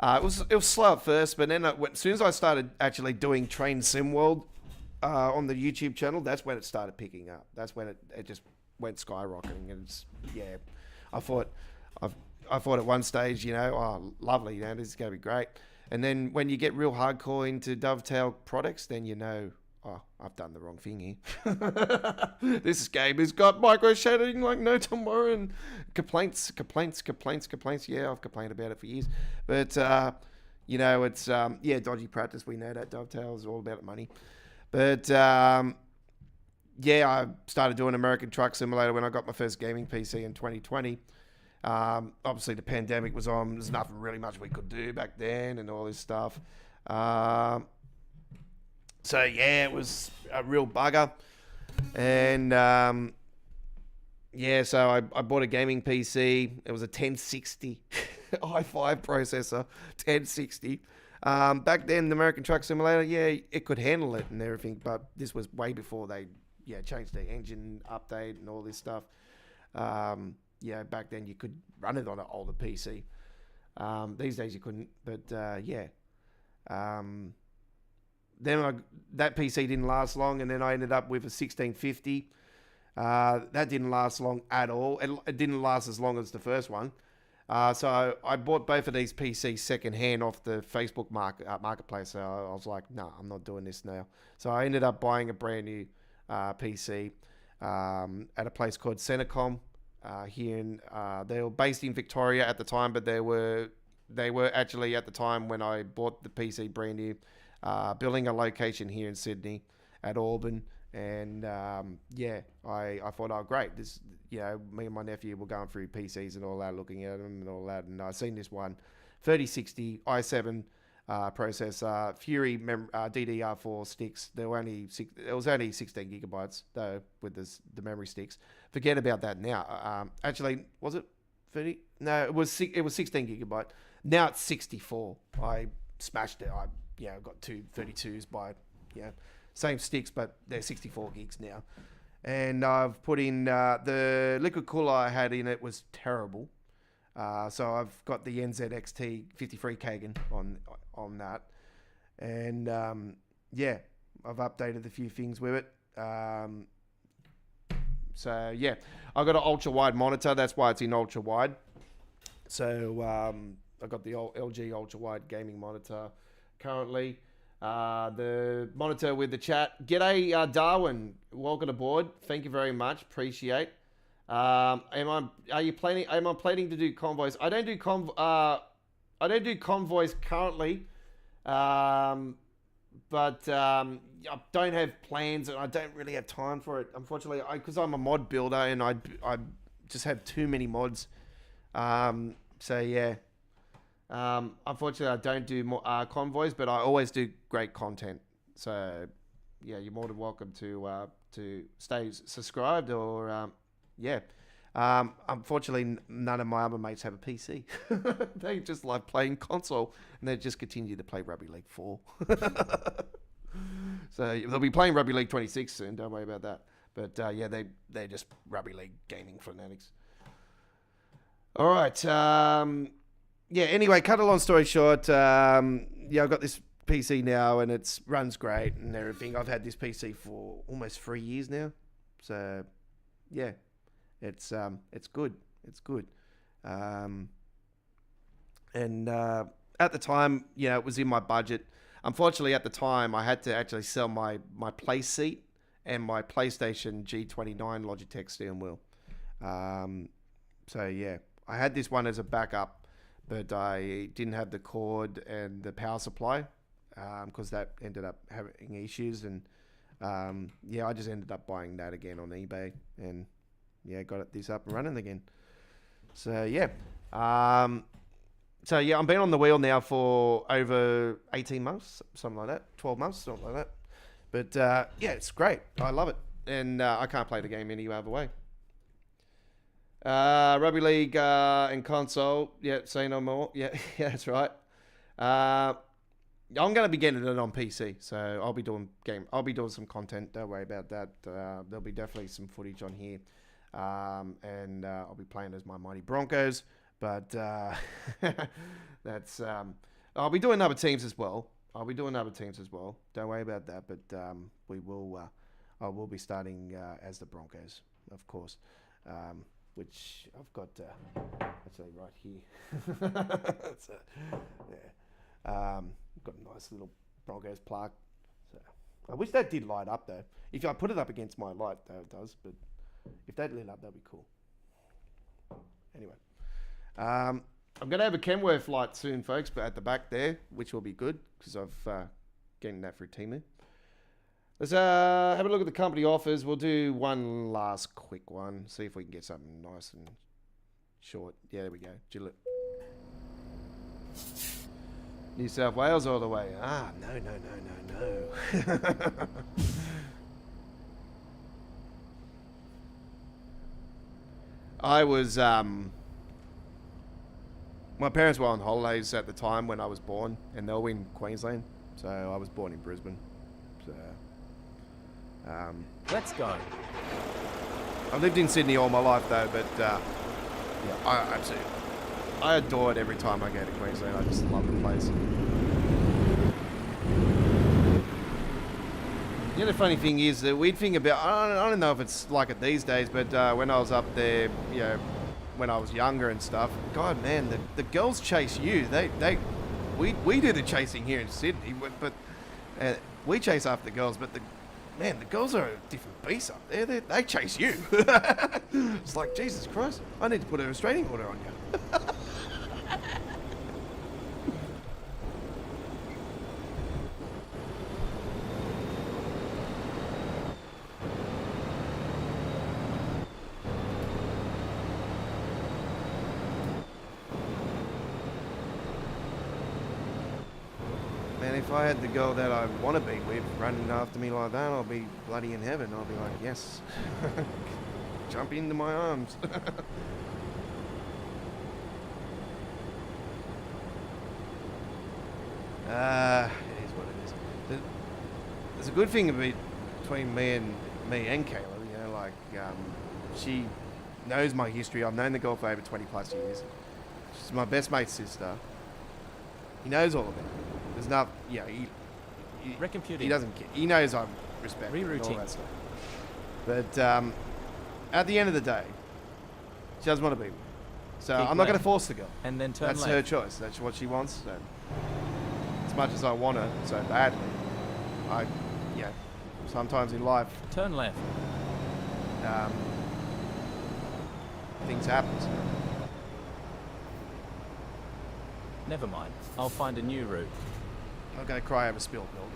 It was slow at first, but then as soon as I started actually doing Train Sim World on the YouTube channel, that's when it started picking up. That's when it just went skyrocketing, and I thought at one stage, oh, lovely, this is going to be great. And then when you get real hardcore into Dovetail products, then oh, I've done the wrong thing here. This game has got micro shadowing like no tomorrow, and complaints. Yeah, I've complained about it for years. But, it's, dodgy practice. We know that Dovetail is all about the money. But, I started doing American Truck Simulator when I got my first gaming PC in 2020. Obviously, the pandemic was on. There's nothing really much we could do back then and all this stuff. So, it was a real bugger. And, so I bought a gaming PC. It was a 1060 i5 processor, 1060. Back then, the American Truck Simulator, it could handle it and everything, but this was way before they changed the engine update and all this stuff. Back then you could run it on an older PC. These days you couldn't, but then that PC didn't last long, and then I ended up with a 1650. That didn't last long at all. It didn't last as long as the first one. So I bought both of these PCs secondhand off the Facebook marketplace. So I was like, no, I'm not doing this now. So I ended up buying a brand new PC at a place called Centrecom. Here in they were based in Victoria at the time, but they were actually at the time when I bought the PC brand new, building a location here in Sydney at Auburn, and I thought, oh great, this me and my nephew were going through PCs and all that, looking at them and all that, and I seen this one 3060 i7 processor, Fury DDR4 sticks. It was only 16 gigabytes though with the memory sticks. Forget about that now. Actually, was it 30? No, it was 16 gigabyte. Now it's 64. I smashed it. I got two 32s by same sticks, but they're 64 gigs now. And I've put in the liquid cooler I had in it was terrible. So I've got the NZXT 53 Kagan on that, and I've updated a few things with it. I got an ultra wide monitor. That's why it's in ultra wide. So I got the LG ultra wide gaming monitor currently. The monitor with the chat. G'day, Darwin. Welcome aboard. Thank you very much. Appreciate. Am I planning to do convoys? I don't do convoys currently. But I don't have plans, and I don't really have time for it, unfortunately, because I'm a mod builder and I just have too many mods. Unfortunately, I don't do convoys, but I always do great content. So you're more than welcome to stay subscribed or unfortunately, none of my other mates have a PC. They just like playing console, and they just continue to play Rugby League 4. So they'll be playing Rugby League 26 soon. Don't worry about that. But they're just Rugby League gaming fanatics. All right. Anyway, cut a long story short. I've got this PC now, and it runs great and everything. I've had this PC for almost 3 years now. So it's good. It's good. At the time, it was in my budget. Unfortunately, at the time, I had to actually sell my play seat and my PlayStation G29 Logitech steering wheel. I had this one as a backup, but I didn't have the cord and the power supply because that ended up having issues. And I just ended up buying that again on eBay and got this up and running again. So So yeah, I've been on the wheel now for over 18 months, something like that, 12 months, something like that. But yeah, it's great. I love it, and I can't play the game any other way. Rugby league and console. Yeah, say no more. Yeah, yeah, that's right. I'm going to be getting it on PC, so I'll be doing some content. Don't worry about that. There'll be definitely some footage on here, and I'll be playing as my mighty Broncos. But that's I'll be doing other teams as well. Don't worry about that. But I will be starting as the Broncos, of course. Which I've got actually right here. Got a nice little Broncos plaque. So I wish that did light up though. If I put it up against my light, though it does. But if that lit up, that'd be cool. Anyway, I'm gonna have a Kenworth light soon, folks, but at the back there, which will be good because I've getting that through Timu. Let's have a look at the company offers. We'll do one last quick one. See if we can get something nice and short. Yeah, there we go. Gillette. New South Wales all the way. Ah, no. I was, my parents were on holidays at the time when I was born, and they were in Queensland. So I was born in Brisbane. So... let's go. I've lived in Sydney all my life though, but yeah, I adore it every time I go to Queensland. I just love the place. You know, the funny thing is, the weird thing about, I don't know if it's like it these days, but when I was up there, you know, when I was younger and stuff, God, man, the girls chase you. We do the chasing here in Sydney, but we chase after the girls, but the girls are a different beast up there. They chase you. It's like, Jesus Christ, I need to put a restraining order on you. Man, if I had the girl that I want to be with running after me like that, I'll be bloody in heaven. I'll be like, yes, jump into my arms. It is what it is. There's a good thing between me and Kayla. You know, like she knows my history. I've known the girl for over 20 plus years. She's my best mate's sister. He knows all of it. There's not, you know, he doesn't care. He knows I respect him and all that stuff. But at the end of the day, she doesn't want to be with me. So I'm not going to force the girl. And then turn That's left. her choice. That's what she wants. So as much as I want her so badly, sometimes in life, Turn left. things happen. So. Never mind. I'll find a new route. I'll go cry over spilled milk.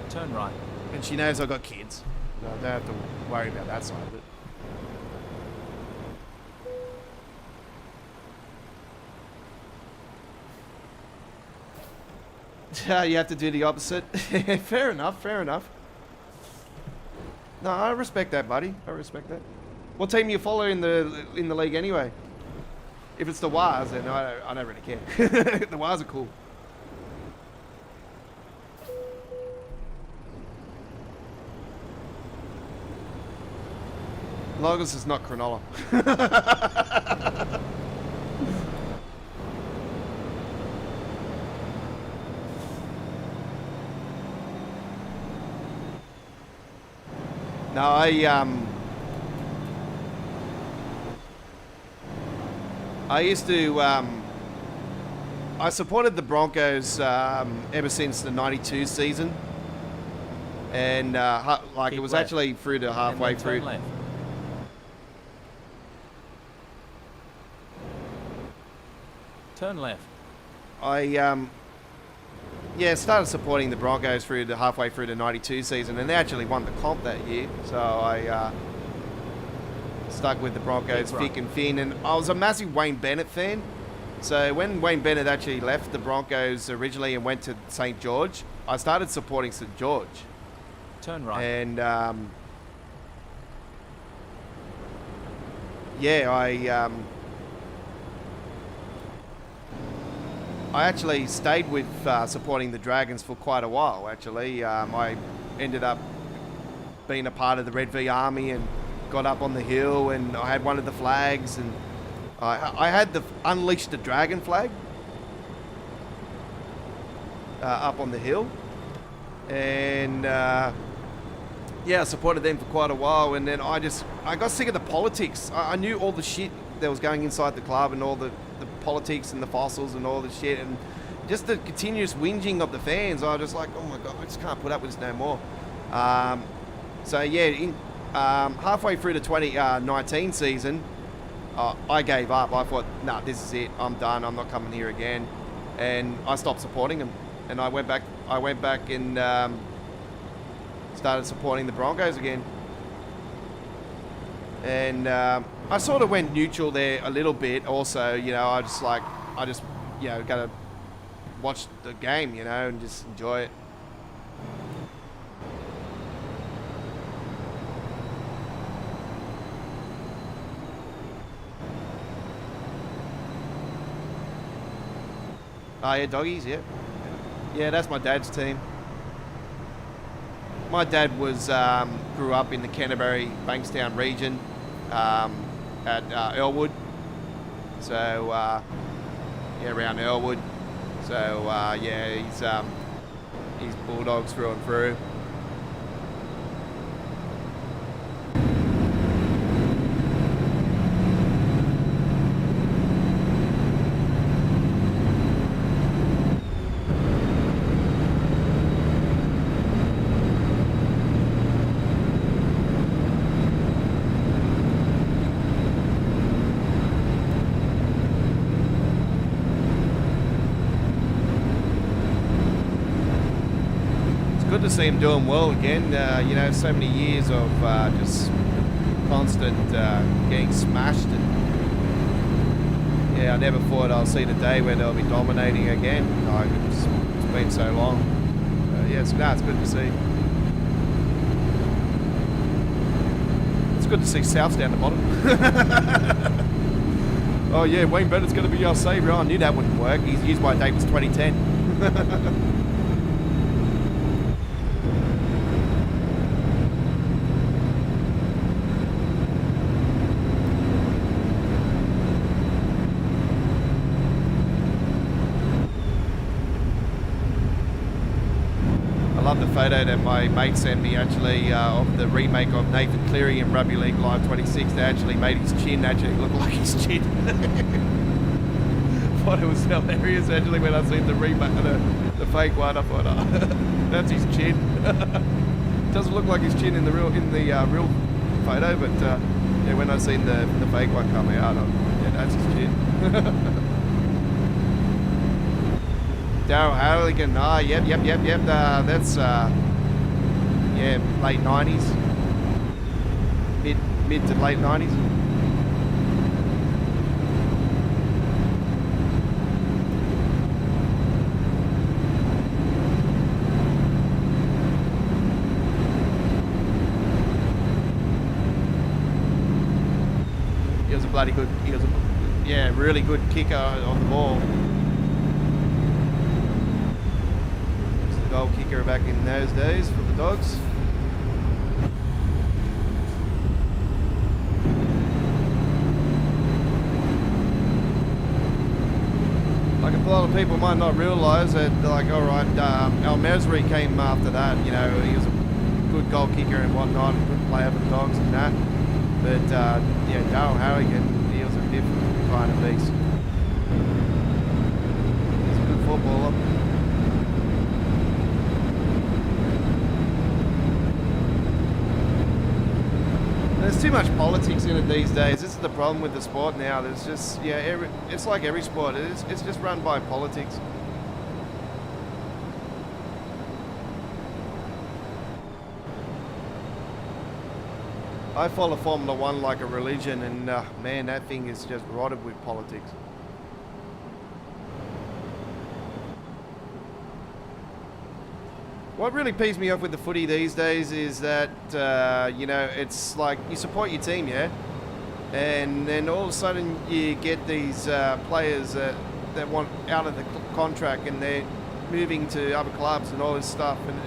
Turn right. And she knows I've got kids. So I don't have to worry about that side of it. You have to do the opposite. Fair enough. No, I respect that, buddy. I respect that. What team you follow in the league anyway? If it's the Wars, then I don't really care. The Wars are cool. Logos is not Cronulla. No, I used to, I supported the Broncos ever since the 92 season. And Keep it was left. actually through to halfway And then turn through. left. Turn left. I started supporting the Broncos through to halfway through the 92 season, and they actually won the comp that year. So I stuck with the Broncos Keep right. thick and thin, and I was a massive Wayne Bennett fan. So when Wayne Bennett actually left the Broncos originally and went to St. George, I started supporting St. George. Turn right. And yeah, I actually stayed with supporting the Dragons for quite a while. Actually, I ended up being a part of the Red V Army and got up on the hill, and I had one of the flags, and I had the Unleash the Dragon flag up on the hill, and yeah, I supported them for quite a while, and then I got sick of the politics. I knew all the shit that was going inside the club, and all the politics and the fossils and all the shit, and just the continuous whinging of the fans. I was just like, oh my god, I just can't put up with this no more. So yeah, halfway through the 2019 season, I gave up. I thought, nah, this is it. I'm done. I'm not coming here again, and I stopped supporting them. And I went back and started supporting the Broncos again. And I sort of went neutral there a little bit. Also, you know, I just you know, gotta watch the game, you know, and just enjoy it. Oh yeah, doggies, yeah. Yeah, that's my dad's team. My dad grew up in the Canterbury, Bankstown region at Elwood. So, yeah, around Elwood. So, yeah, he's Bulldogs through and through. To see him doing well again, you know, so many years of just constant getting smashed, and yeah, I never thought I'll see the day when they'll be dominating again. Like, it's been so long. Yeah, it's good to see. It's good to see Souths down the bottom. Oh yeah, Wayne Bennett's going to be our saviour. I knew that wouldn't work. His use-by date was 2010. The photo that my mate sent me actually of the remake of Nathan Cleary in Rugby League Live 26. They actually made his chin actually look like his chin. Thought it was hilarious actually when I seen the remake, the fake one. I thought, oh, that's his chin. Doesn't look like his chin in the real photo, but yeah, when I seen the fake one come out, yeah, that's his chin. Daryl Halligan, yep. That's yeah, late 90s, mid to late 90s. He was a bloody good. Really good kicker on the ball. Goal kicker back in those days for the Dogs. Like, a lot of people might not realise that, like, alright, Al Mesri came after that, you know, he was a good goal kicker and whatnot, good player for the Dogs and that. But, yeah, Daryl Harrigan, he was a different kind of beast. He's a good footballer. There's too much politics in it these days. This is the problem with the sport now. There's just, yeah, it's like every sport. It's just run by politics. I follow Formula 1 like a religion, and man, that thing is just rotted with politics. What really pees me off with the footy these days is that, you know, it's like you support your team, yeah? And then all of a sudden you get these players that want out of the contract and they're moving to other clubs and all this stuff. And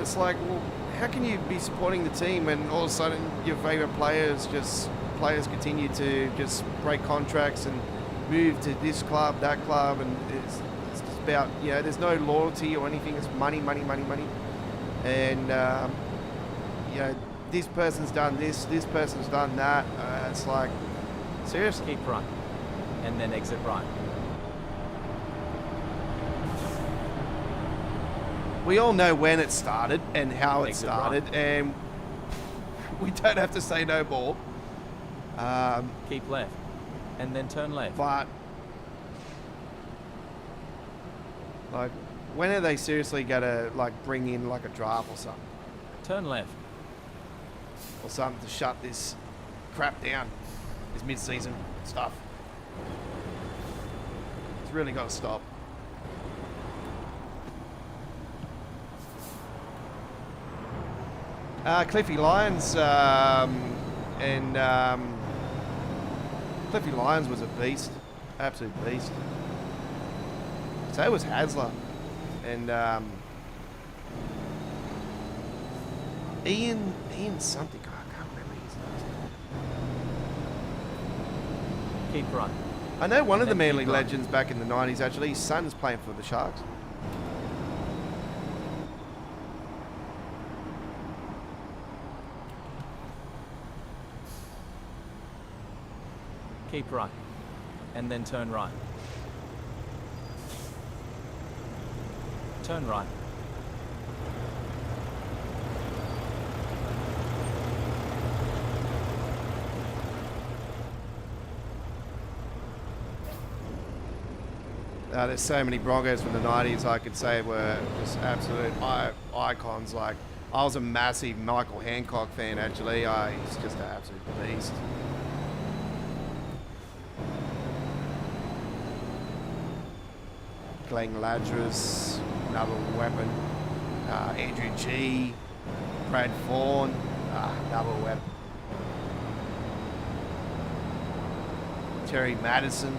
it's like, well, how can you be supporting the team when all of a sudden your favourite players continue to just break contracts and move to this club, that club, and it's just about, you know, there's no loyalty or anything. It's money, money, money, money. And, you know, this person's done this person's done that. It's like, seriously. Keep right, and then exit right. We all know when it started and how it Exit started, right. and we don't have to say no more. Keep left, and then turn left. But, like, when are they seriously gonna, like, bring in, like, a draft or something? Turn left. Or something to shut this crap down, this mid-season stuff. It's really got to stop. Cliffy Lyons Cliffy Lyons was a beast, absolute beast. So was Hasler, and Ian something. I can't remember his name. Keep right. I know one of the And then Manly keep right. legends back in the 90s. Actually, his son's playing for the Sharks. Keep right, and then turn right. Turn right. There's so many Broncos from the 90s I could say were just absolute icons. Like, I was a massive Michael Hancock fan, actually. He's just an absolute beast. Glenn Ladras, another weapon. Andrew G, Brad Fawn, another weapon. Terry Madison.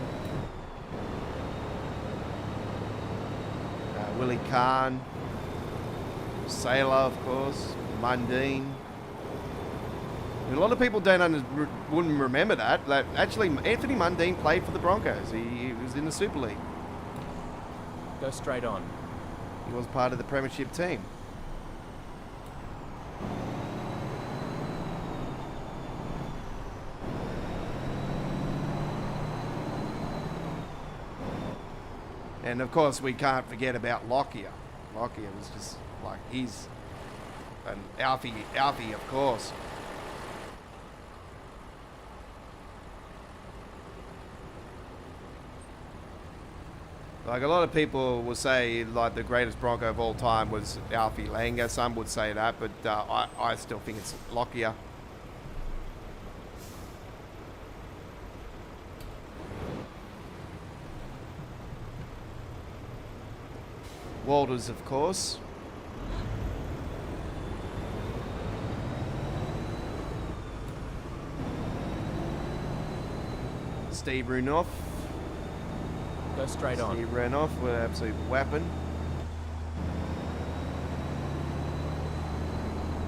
Willie Kahn, Sailor, of course, Mundine. A lot of people wouldn't remember that. That actually, Anthony Mundine played for the Broncos. He was in the Super League. Go straight on. He was part of the Premiership team. And of course, we can't forget about Lockyer. Lockyer was just like, he's an Alfie, of course. Like, a lot of people will say, like, the greatest Bronco of all time was Alfie Langer. Some would say that, but I still think it's Lockyer. Walters, of course. Steve Runoff. Go straight on. Steve Runoff with an absolute weapon.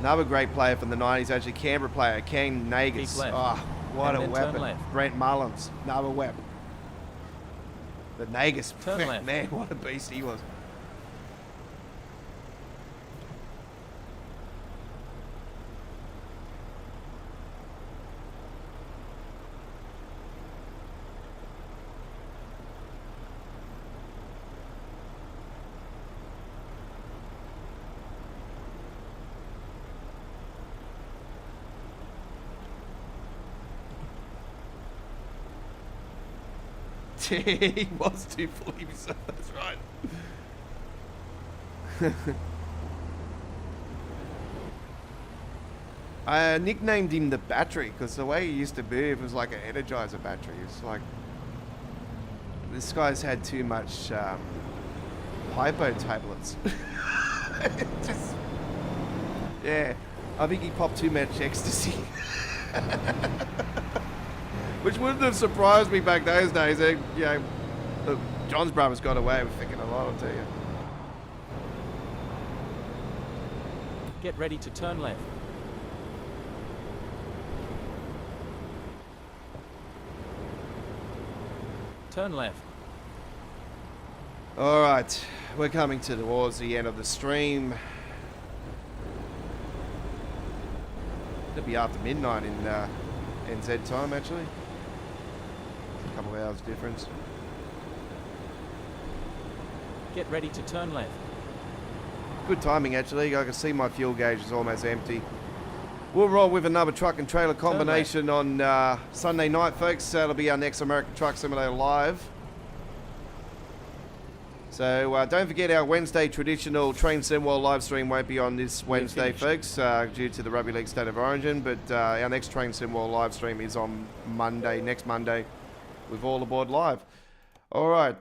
Another great player from the 90s, actually, Canberra player, Ken Nagus. Keep left. Oh, what And a then turn weapon. left. Brent Mullins, another weapon. The Nagus, Turn left. man, what a beast he was. He was too full of himself, that's right. I nicknamed him the battery because the way he used to move was like an Energizer battery. It's like, this guy's had too much hypo tablets. Just, yeah, I think he popped too much ecstasy. Which wouldn't have surprised me back those days. Look, John's brothers got away with thinking a lot, I'll tell you. Get ready to turn left. Turn left. All right, we're coming towards the end of the stream. It'll be after midnight in NZ time, actually. A couple of hours difference. Get ready to turn left. Good timing, actually. I can see my fuel gauge is almost empty. We'll roll with another truck and trailer combination on Sunday night, folks. That'll be our next American Truck Simulator Live. So don't forget our Wednesday traditional Train Sim World live stream won't be on this Wednesday, folks, due to the Rugby League State of Origin. But our next Train Sim World live stream is on Monday, next Monday, with All Aboard Live. All right.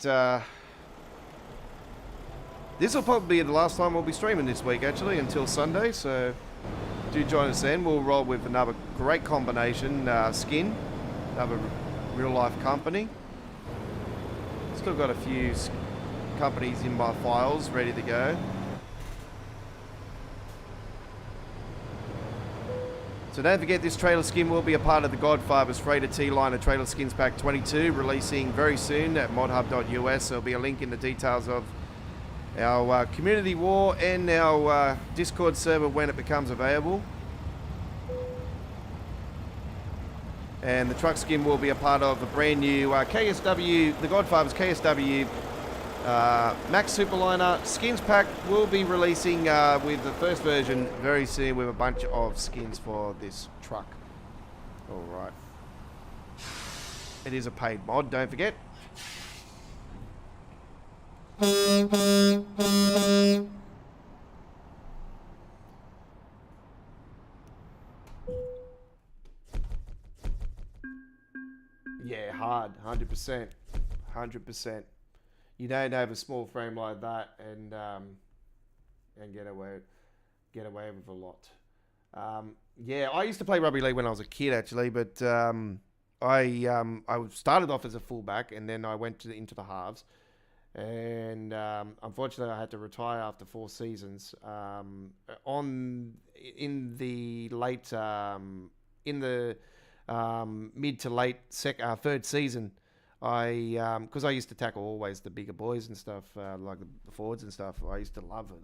This will probably be the last time we'll be streaming this week, actually, until Sunday. So do join us then. We'll roll with another great combination, Skin, another real-life company. Still got a few companies in my files ready to go. So don't forget, this trailer skin will be a part of the Godfather's Freighter T-Liner Trailer Skins Pack 22, releasing very soon at modhub.us. There'll be a link in the details of our community war and our Discord server when it becomes available. And the truck skin will be a part of a brand new KSW, the Godfather's KSW Max Superliner Skins Pack. Will be releasing with the first version very soon with a bunch of skins for this truck. Alright. It is a paid mod, don't forget. Yeah, hard, 100%, 100%. You don't have a small frame like that and get away with a lot. Yeah, I used to play rugby league when I was a kid, actually, but I started off as a fullback and then I went into the halves. And unfortunately, I had to retire after 4 seasons. In the mid to late third season, because I used to tackle always the bigger boys and stuff, like the forwards and stuff. I used to love it.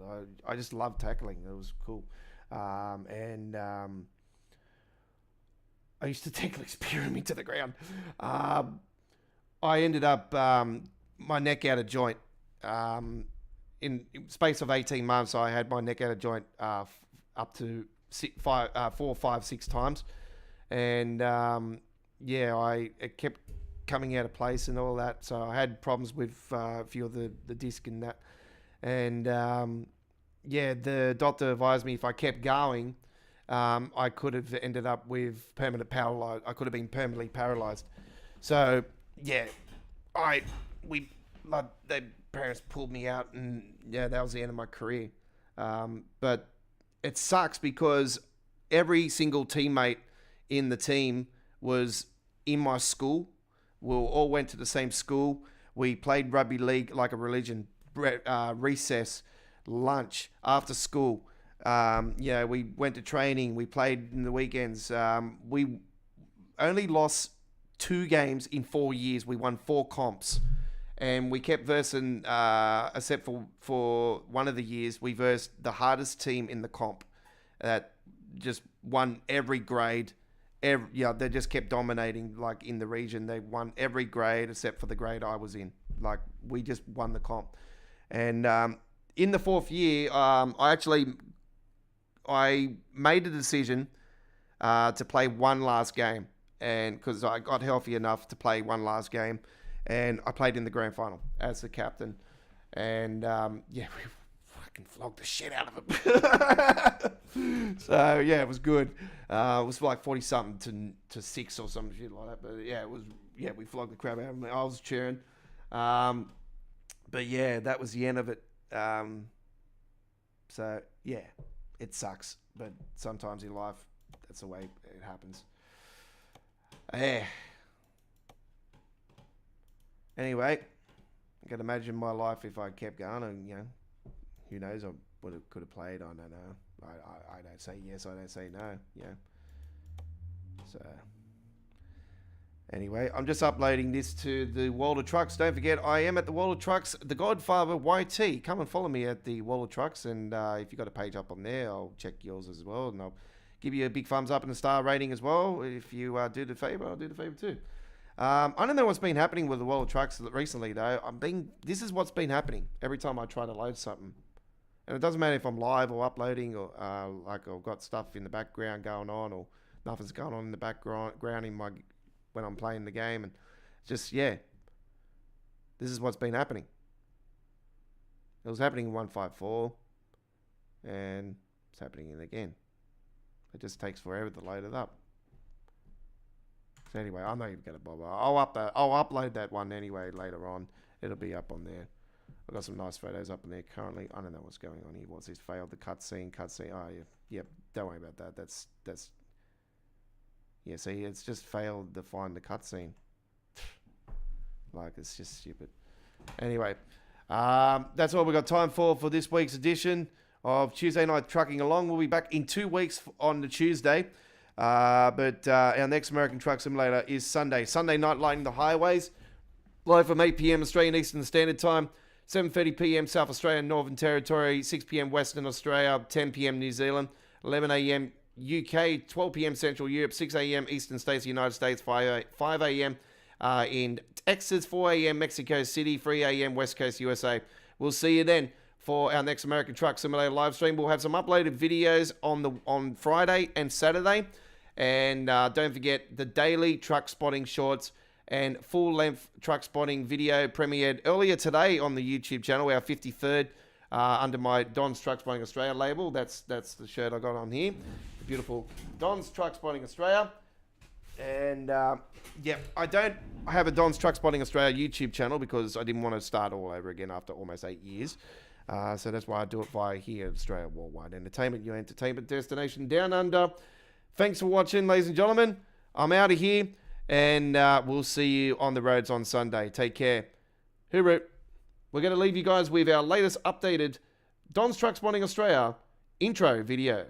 I just loved tackling. It was cool. I used to tackle, spearing me to the ground. I ended up my neck out of joint in space of 18 months. I had my neck out of joint up to 4, 5, 6 times, and it kept coming out of place and all that. So I had problems with a few of the disc and that, and the doctor advised me if I kept going, I could have ended up with permanent paralyzed. I could have been permanently paralyzed. So yeah, their parents pulled me out, and yeah, that was the end of my career. But it sucks because every single teammate in the team was in my school. We all went to the same school. We played rugby league like a religion. Recess, lunch, after school. We went to training. We played in the weekends. We only lost 2 games in 4 years. We won 4 comps. And we kept versing, except for one of the years, we versed the hardest team in the comp that just won every grade. They just kept dominating, like, in the region. They won every grade except for the grade I was in. Like, we just won the comp. And in the 4th year, I made a decision to play one last game. And because I got healthy enough to play one last game. And I played in the grand final as the captain. And, we fucking flogged the shit out of him. So, yeah, it was good. It was like 40-something to 6 or some shit like that. But, yeah, we flogged the crap out of him. I was cheering. But, yeah, that was the end of it. So, yeah, it sucks. But sometimes in life, that's the way it happens. Yeah. Anyway, I can imagine my life if I kept going, and who knows, I could have played. I don't know. I don't say yes, I don't say no. So anyway, I'm just uploading this to the World of Trucks. Don't forget, I am at the World of Trucks, the Godfather YT. Come and follow me at the World of Trucks, and if you've got a page up on there, I'll check yours as well, and I'll give you a big thumbs up and a star rating as well. If you do the favour, I'll do the favour too. I don't know what's been happening with the World of Trucks recently, though. This is what's been happening every time I try to load something. And it doesn't matter if I'm live or uploading, or like I've got stuff in the background going on, or nothing's going on in the background when I'm playing the game. And just, this is what's been happening. It was happening in 1.5.4, and it's happening again. It just takes forever to load it up. So anyway, I'm not even going to bother. I'll upload that one anyway later on. It'll be up on there. I've got some nice photos up in there currently. I don't know what's going on here. What's this? Failed the cutscene. Oh, yeah. Don't worry about that. That's yeah, see, it's just failed to find the cutscene. Like, it's just stupid. Anyway, that's all we've got time for this week's edition of Tuesday Night Trucking Along. We'll be back in 2 weeks on the Tuesday. But our next American Truck Simulator is Sunday. Sunday night, lighting the highways. Live from 8 p.m. Australian Eastern Standard Time. 7:30 p.m. South Australian Northern Territory. 6 p.m. Western Australia. 10 p.m. New Zealand. 11 a.m. UK. 12 p.m. Central Europe. 6 a.m. Eastern States, United States. 5 a.m. In Texas. 4 a.m. Mexico City. 3 a.m. West Coast USA. We'll see you then for our next American Truck Simulator live stream. We'll have some uploaded videos on Friday and Saturday. And don't forget the daily truck spotting shorts and full-length truck spotting video premiered earlier today on the YouTube channel, our 53rd, under my Don's Truck Spotting Australia label. That's the shirt I got on here. The beautiful Don's Truck Spotting Australia. And, I have a Don's Truck Spotting Australia YouTube channel because I didn't want to start all over again after almost 8 years. So that's why I do it via here at Australia Worldwide Entertainment, your entertainment destination down under. Thanks for watching, ladies and gentlemen. I'm out of here, and we'll see you on the roads on Sunday. Take care. Hooroo. We're going to leave you guys with our latest updated Don's Truck Spotting Australia intro video.